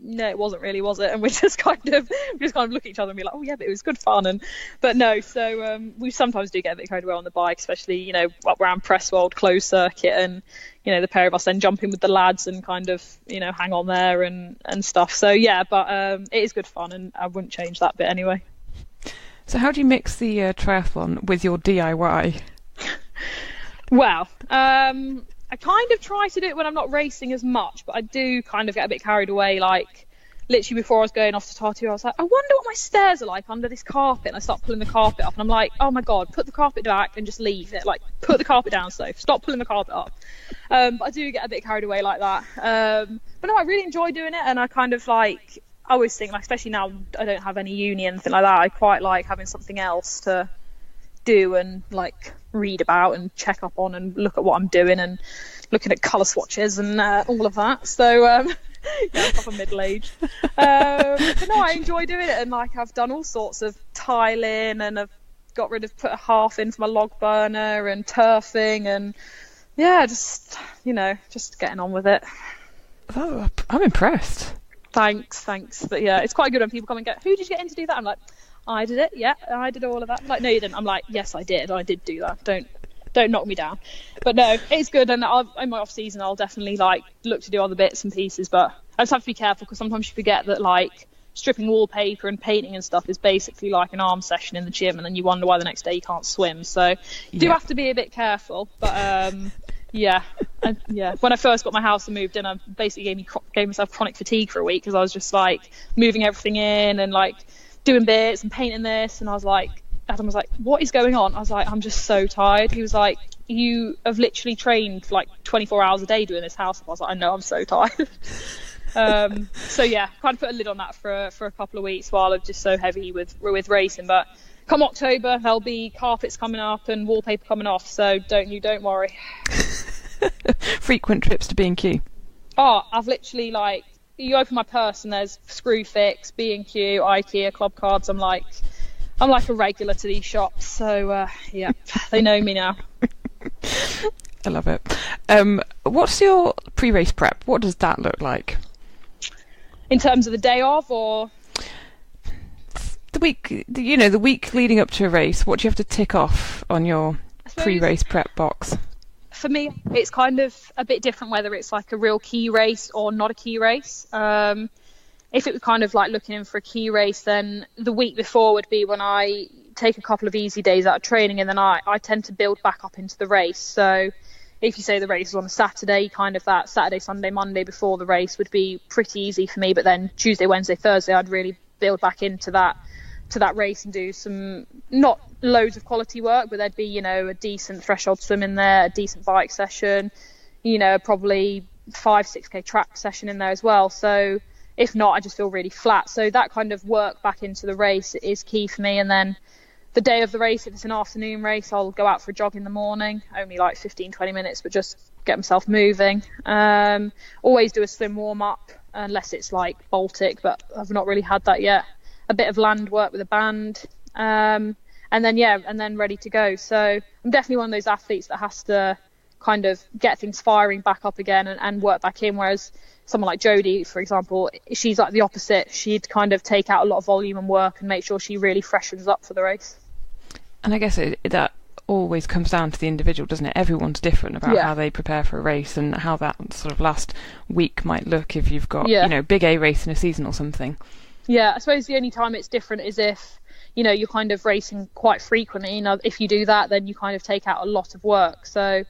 it wasn't really, was it? And we just kind of look at each other and be like, oh yeah, but it was good fun. But no, so we sometimes do get a bit carried away on the bike, especially, you know, up around Presswold closed circuit, and, you know, the pair of us then jump in with the lads and kind of, you know, hang on there and stuff. So yeah, but it is good fun, and I wouldn't change that bit anyway. So how do you mix the triathlon with your DIY? Well, I kind of try to do it when I'm not racing as much, but I do kind of get a bit carried away. Like, literally before I was going off to Tartu, I was like, I wonder what my stairs are like under this carpet. And I start pulling the carpet up, and I'm like, oh my God, put the carpet back and just leave it. Like, put the carpet down, Soph. Stop pulling the carpet up. But I do get a bit carried away like that. But no, I really enjoy doing it. And I kind of like, I always think, like, especially now I don't have any uni and anything like that, I quite like having something else to do and like read about and check up on and look at what I'm doing and looking at colour swatches and all of that. So yeah, I'm proper middle-aged. But no, I enjoy doing it, and like I've done all sorts of tiling, and I've put a half in for my log burner and turfing, and yeah, just, you know, just getting on with it. Oh, I'm impressed. Thanks. But yeah, it's quite good when people come and go, who did you get in to do that? I'm like, I did it. Yeah, I did all of that. I'm like, no, you didn't. I'm like, yes, I did do that. Don't knock me down. But no, it's good. And in my off season, I'll definitely like look to do other bits and pieces. But I just have to be careful, because sometimes you forget that like stripping wallpaper and painting and stuff is basically like an arm session in the gym, and then you wonder why the next day you can't swim. So you do have to be a bit careful. But yeah. When I first got my house and moved in, I basically gave myself chronic fatigue for a week, because I was just like moving everything in and like doing bits and painting this, and I was like, Adam was like, what is going on? I was like, I'm just so tired. He was like, you have literally trained for like 24 hours a day doing this house. I was like, I know, I'm so tired. So yeah, kind of put a lid on that for a couple of weeks while I'm just so heavy with racing. But come October, there'll be carpets coming up and wallpaper coming off, so don't worry. Frequent trips to B&Q. Oh, I've literally like, you open my purse and there's Screwfix, B&Q, IKEA, club cards. I'm like a regular to these shops, so yeah, they know me now. I love it. What's your pre-race prep? What does that look like? In terms of the day of, or the week? The week leading up to a race. What do you have to tick off on your pre-race prep box? For me, it's kind of a bit different whether it's like a real key race or not a key race. If it was kind of like looking in for a key race, then the week before would be when I take a couple of easy days out of training, and then I tend to build back up into the race. So if you say the race is on a Saturday, kind of that Saturday, Sunday, Monday before the race would be pretty easy for me. But then Tuesday, Wednesday, Thursday, I'd really build back into that race and do some, not loads of quality work, but there'd be, a decent threshold swim in there, a decent bike session, probably 5-6k track session in there as well. So if not, I just feel really flat. So that kind of work back into the race is key for me. And then the day of the race, if it's an afternoon race, I'll go out for a jog in the morning, only like 15-20 minutes, but just get myself moving. Always do a swim warm up, unless it's like Baltic, but I've not really had that yet. a bit of land work with a band, and then ready to go. So I'm definitely one of those athletes that has to kind of get things firing back up again and work back in, whereas someone like Jodie, for example, she's like the opposite. She'd kind of take out a lot of volume and work and make sure she really freshens up for the race. And I guess that always comes down to the individual, doesn't it? Everyone's different about how they prepare for a race and how that sort of last week might look if you've got, big A race in a season or something. Yeah, I suppose the only time it's different is if, you're kind of racing quite frequently. If you do that, then you kind of take out a lot of work. So,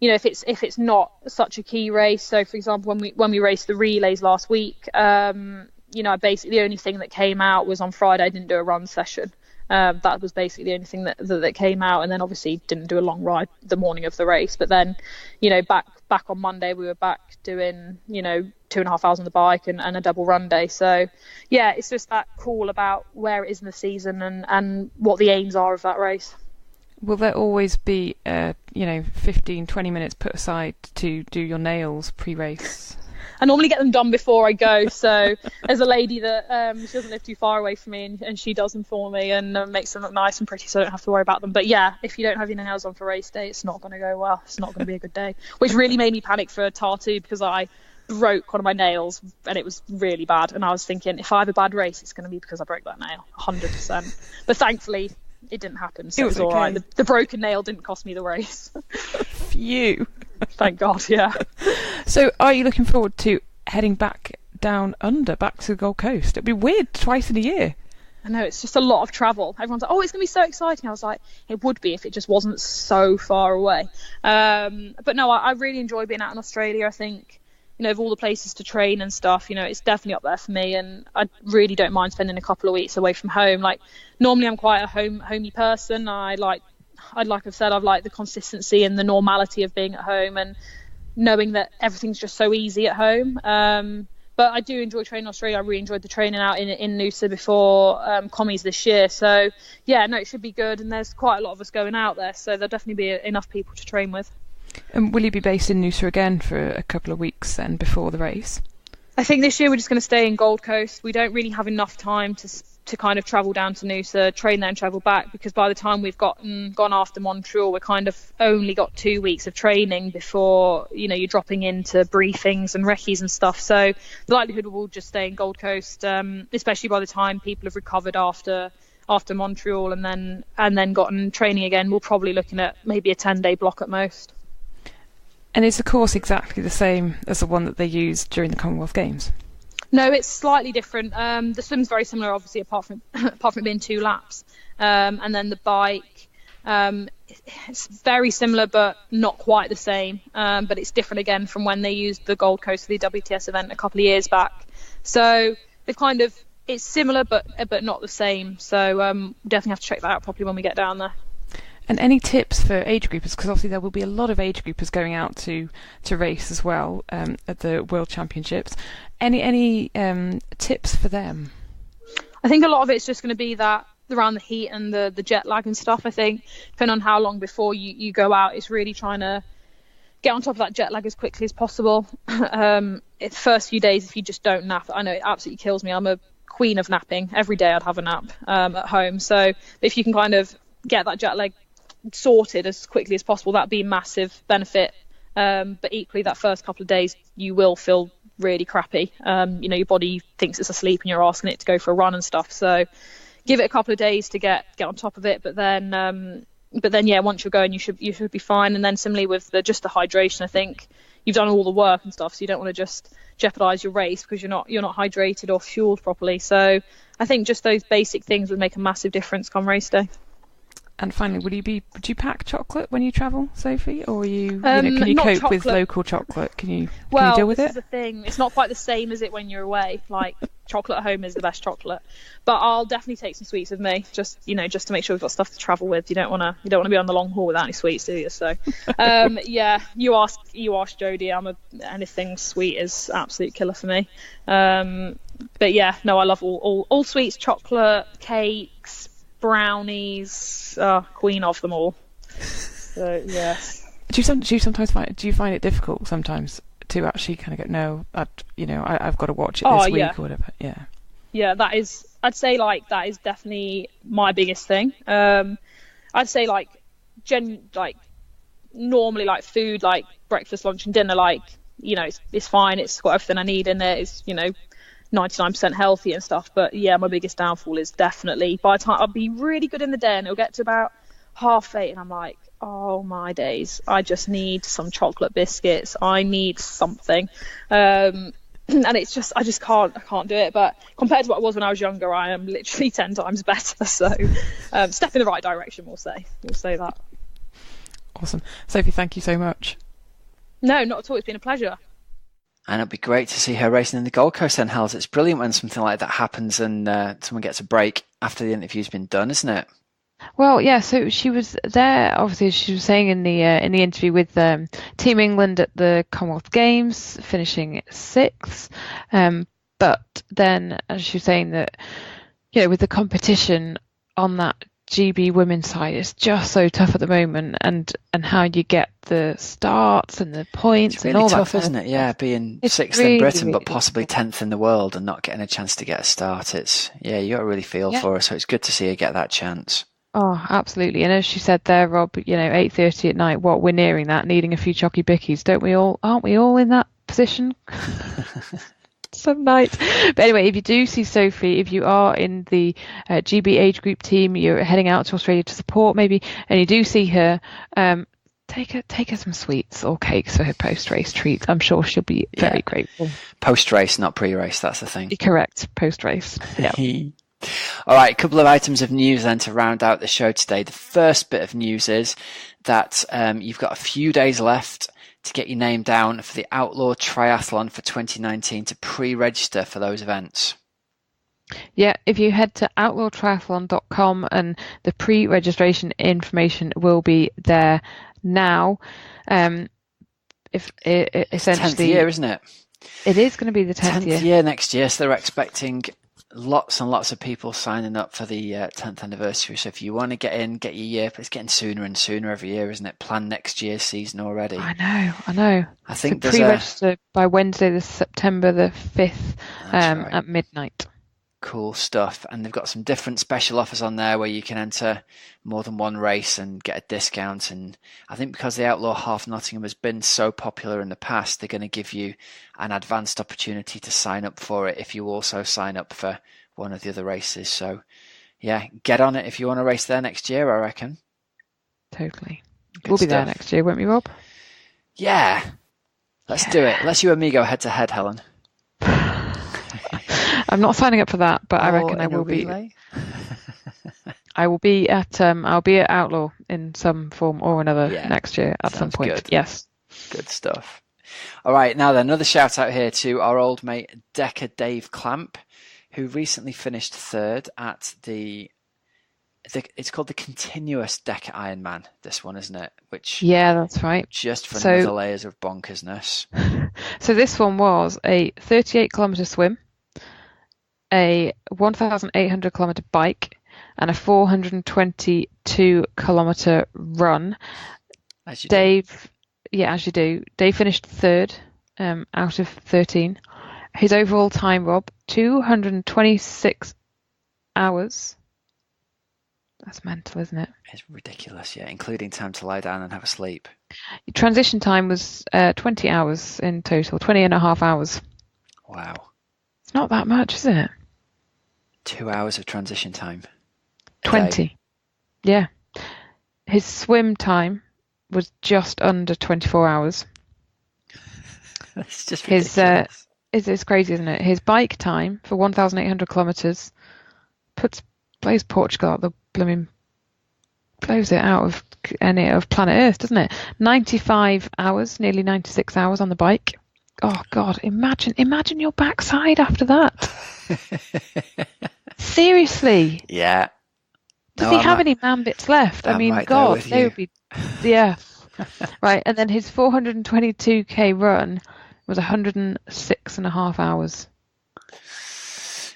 if it's not such a key race. So, for example, when we raced the relays last week, basically the only thing that came out was on Friday I didn't do a run session. That was basically the only thing that came out, and then obviously didn't do a long ride the morning of the race. But then, back on Monday we were back doing 2.5 hours on the bike and a double run day. So yeah, it's just that call about where it is in the season and what the aims are of that race. Will there always be 15-20 minutes put aside to do your nails pre-race? I normally get them done before I go. So there's a lady that she doesn't live too far away from me, and she does them for me and makes them look nice and pretty, so I don't have to worry about them. But yeah, if you don't have your nails on for race day, it's not going to go well. It's not going to be a good day, which really made me panic for Tartu, because I broke one of my nails and it was really bad. And I was thinking, if I have a bad race, it's going to be because I broke that nail, 100%. But thankfully, it didn't happen, so it was all right. The broken nail didn't cost me the race. Phew. Thank God, yeah. So are you looking forward to heading back down under, back to the Gold Coast? It'd be weird, twice in a year. I know, it's just a lot of travel. Everyone's like, oh, it's going to be so exciting. I was like, it would be if it just wasn't so far away. But no, I really enjoy being out in Australia. I think, of all the places to train and stuff, it's definitely up there for me, and I really don't mind spending a couple of weeks away from home. Like, normally I'm quite a homey person. Like I've said, I've liked the consistency and the normality of being at home and knowing that everything's just so easy at home. But I do enjoy training in Australia. I really enjoyed the training out in Noosa before Commies this year. So yeah, no, it should be good. And there's quite a lot of us going out there, so there'll definitely be enough people to train with. And will you be based in Noosa again for a couple of weeks then before the race? I think this year we're just going to stay in Gold Coast. We don't really have enough time to kind of travel down to Noosa, train there and travel back, because by the time we've gone after Montreal, we're kind of only got 2 weeks of training before, you're dropping into briefings and recce's and stuff. So the likelihood we'll just stay in Gold Coast, especially by the time people have recovered after Montreal and then gotten training again. We're probably looking at maybe a 10-day block at most. And is the course exactly the same as the one that they used during the Commonwealth Games? No, it's slightly different. The swim's very similar, obviously, apart from it being 2 laps. And then the bike, it's very similar, but not quite the same. But it's different again from when they used the Gold Coast for the WTS event a couple of years back. So they've it's similar, but not the same. So definitely have to check that out properly when we get down there. And any tips for age groupers? Because obviously there will be a lot of age groupers going out to race as well at the World Championships. Any tips for them? I think a lot of it's just going to be that around the heat and the jet lag and stuff. I think depending on how long before you go out, it's really trying to get on top of that jet lag as quickly as possible. The first few days, if you just don't nap, I know it absolutely kills me. I'm a queen of napping. Every day I'd have a nap at home. So if you can kind of get that jet lag sorted as quickly as possible, that'd be a massive benefit. But equally, that first couple of days you will feel really crappy. Your body thinks it's asleep and you're asking it to go for a run and stuff. So give it a couple of days to get on top of it. But then yeah, once you're going, you should be fine. And then similarly with the hydration, I think you've done all the work and stuff, so you don't want to just jeopardize your race because you're not hydrated or fueled properly. So I think just those basic things would make a massive difference come race day. And finally, would you pack chocolate when you travel, Sophie, or can you cope chocolate with local chocolate? Can you deal with it? Well, this is the thing. It's not quite the same as it when you're away. Like, chocolate at home is the best chocolate, but I'll definitely take some sweets with me, just to make sure we've got stuff to travel with. You don't want to be on the long haul without any sweets, do you? So, yeah, you ask Jodie. Anything sweet is absolute killer for me. But yeah, no, I love all sweets, chocolate, cakes, brownies, queen of them all. So yes. Do you sometimes find it difficult sometimes to actually kind of go, no, I've got to watch it this week or whatever? Yeah, that is I'd say like that is definitely my biggest thing. I'd say like normally like food, like breakfast, lunch and dinner, like, you know, it's fine, it's got everything I need in it, it's, you know, 99% healthy and stuff. But yeah, my biggest downfall is definitely by the time I'll be really good in the day and it'll get to about 8:30 and I'm like, oh my days, I just need some chocolate biscuits, I need something. And it's just, I can't do it. But compared to what I was when I was younger, I am literally 10 times better. So step in the right direction, we'll say that. Awesome. Sophie, thank you so much. No, not at all. It's been a pleasure. And it'll be great to see her racing in the Gold Coast then, Hels. It's brilliant when something like that happens and someone gets a break after the interview's been done, isn't it? Well, yeah, so she was there, obviously, she was saying in the interview with Team England at the Commonwealth Games, finishing 6th. But then, as she was saying that, you know, with the competition on that GB women's side, it's just so tough at the moment, and how you get the starts and the points it's really and all tough, that. Isn't it? Yeah, being 6th really, in Britain, really but possibly 10th in the world and not getting a chance to get a start. You got to really feel for her, so it's good to see her get that chance. Oh, absolutely. And as she said there, Rob, you know, 8:30 at night, we're nearing that, needing a few chocky bickies, don't we all? Aren't we all in that position? Some nights. But anyway, if you do see Sophie, if you are in the GB age group team, you're heading out to Australia to support maybe, and you do see her, take her some sweets or cakes for her post-race treat. I'm sure she'll be very grateful. Post-race, not pre-race, that's the thing. Correct, post-race. Yeah. All right, a couple of items of news then to round out the show today. The first bit of news is that you've got a few days left to get your name down for the Outlaw Triathlon for 2019 to pre-register for those events. Yeah, if you head to outlawtriathlon.com and the pre-registration information will be there now. If it, essentially, 10th year, isn't it? It is going to be the 10th year next year, so they're expecting lots and lots of people signing up for the 10th anniversary. So if you want to get in, get your year, but it's getting sooner and sooner every year, isn't it? Plan next year's season already. I know. I think so pre-register by Wednesday, September the 5th right. at midnight. Cool stuff. And they've got some different special offers on there where you can enter more than one race and get a discount. And I think because the Outlaw Half Nottingham has been so popular in the past, they're going to give you an advanced opportunity to sign up for it if you also sign up for one of the other races. So yeah, get on it if you want to race there next year, I reckon. Totally. We'll be there next year, won't we, Rob? Yeah. Let's do it. Let's you and me go head to head, Helen. I'm not signing up for that, but I reckon I will be. I will be at Outlaw in some form or another next year at some point. Good. Yes. Good stuff. All right, now then, another shout out here to our old mate Decker Dave Clamp, who recently finished 3rd at it's called the Continuous Decker Ironman, this one, isn't it? Which that's right. Just for another layers of bonkersness. So this one was a 38-kilometre swim, a 1,800 kilometre bike, and a 422 kilometre run. As you Dave, do. As you do. Dave finished 3rd out of 13. His overall time, Rob, 226 hours. That's mental, isn't it? It's ridiculous, yeah, including time to lie down and have a sleep. Your transition time was 20 hours in total, 20 and a half hours. Wow. It's not that much, is it? 2 hours of transition time. 20. Yeah. His swim time was just under 24 hours. It's just ridiculous. It's crazy, isn't it? His bike time for 1,800 kilometres blows Portugal out the blows it out of planet Earth, doesn't it? 95 hours, nearly 96 hours on the bike. Oh God, imagine your backside after that. Seriously. Yeah. Does he have any man bits left? I mean, God, they would be. Yeah. Right, and then his 422k run was 106.5 hours.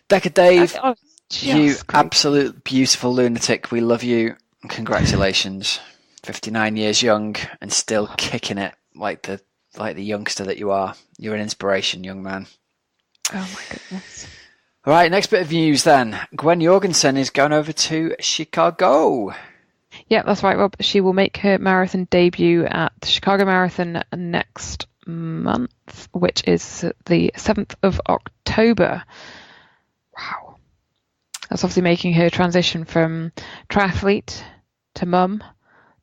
Decker Dave, you great. absolute beautiful lunatic. We love you. Congratulations. 59 years young and still kicking it like the youngster that you are. You're an inspiration, young man. Oh my goodness. All right, next bit of news then. Gwen Jorgensen is going over to Chicago. Yeah, that's right, Rob. She will make her marathon debut at the Chicago Marathon next month, which is the 7th of October. Wow. That's obviously making her transition from triathlete to mum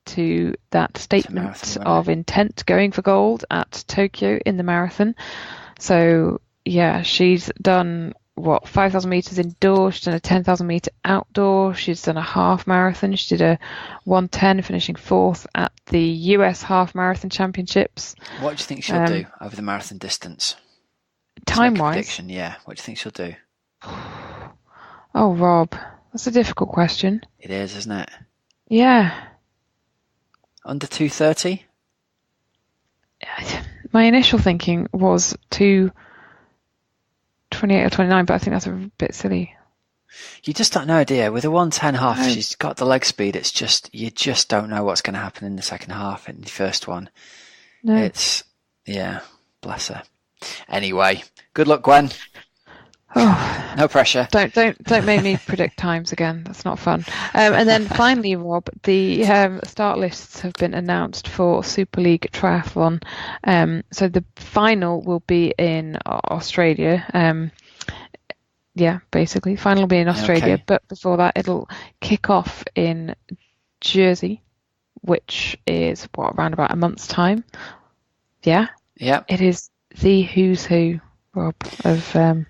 to that statement of intent going for gold at Tokyo in the marathon. So, yeah, she's done 5,000 meters indoor. She's done a 10,000 meter outdoor. She's done a half marathon. She did a 1:10, finishing 4th at the US Half Marathon Championships. What do you think she'll do over the marathon distance? Time-wise? Prediction, yeah. What do you think she'll do? Oh, Rob, that's a difficult question. It is, isn't it? Yeah. Under 2:30? My initial thinking was 2:28 or 29, but I think that's a bit silly. You just don't know, dear. With a 1:10 half, she's got the leg speed. It's just, you just don't know what's going to happen in the second half in the first one. No. It's, yeah, bless her. Anyway, good luck, Gwen. Oh, no pressure. Don't make me predict times again. That's not fun. And then finally, Rob, the start lists have been announced for Super League Triathlon. So the final will be in Australia. Basically, final will be in Australia. Okay. But before that, it'll kick off in Jersey, which is around about a month's time. Yeah. Yeah. It is the who's who, Rob, of.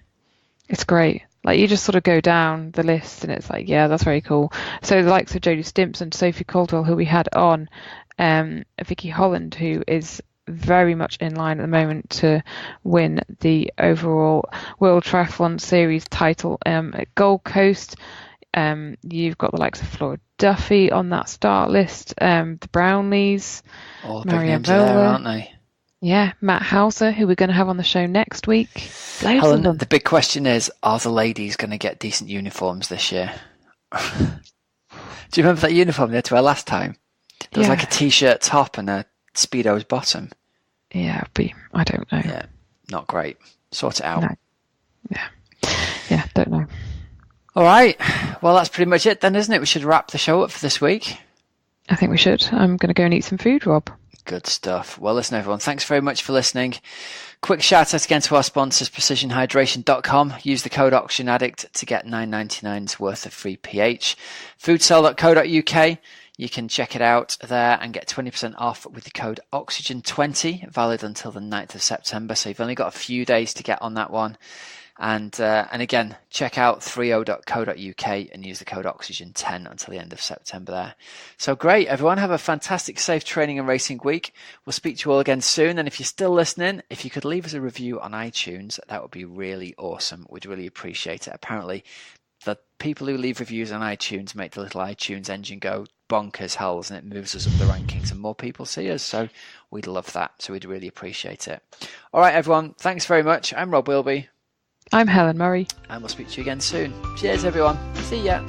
It's great. Like, you just sort of go down the list and it's like, yeah, that's very cool. So the likes of Jodie Stimpson, Sophie Coldwell, who we had on, Vicky Holland, who is very much in line at the moment to win the overall World Triathlon Series title at Gold Coast. You've got the likes of Flora Duffy on that start list, the Brownlees, all the big names there, aren't they? Yeah, Matt Hauser, who we're going to have on the show next week. Helen, the big question is, are the ladies going to get decent uniforms this year? Do you remember that uniform they had to wear last time? There was like a t-shirt top and a Speedo's bottom. Yeah, I don't know. Yeah, not great. Sort it out. No. Yeah, don't know. All right. Well, that's pretty much it then, isn't it? We should wrap the show up for this week. I think we should. I'm going to go and eat some food, Rob. Good stuff. Well, listen, everyone, thanks very much for listening. Quick shout out again to our sponsors, precisionhydration.com. Use the code Oxygenaddict to get $9.99's worth of free pH. Foodsell.co.uk. You can check it out there and get 20% off with the code Oxygen20, valid until the 9th of September. So you've only got a few days to get on that one. And again, check out 30.co.uk and use the code Oxygen10 until the end of September there. So great, everyone. Have a fantastic, safe training and racing week. We'll speak to you all again soon. And if you're still listening, if you could leave us a review on iTunes, that would be really awesome. We'd really appreciate it. Apparently, the people who leave reviews on iTunes make the little iTunes engine go bonkers hells, and it moves us up the rankings and more people see us. So we'd love that. So we'd really appreciate it. All right, everyone. Thanks very much. I'm Rob Wilby. I'm Helen Murray. And we'll speak to you again soon. Cheers, everyone. See ya.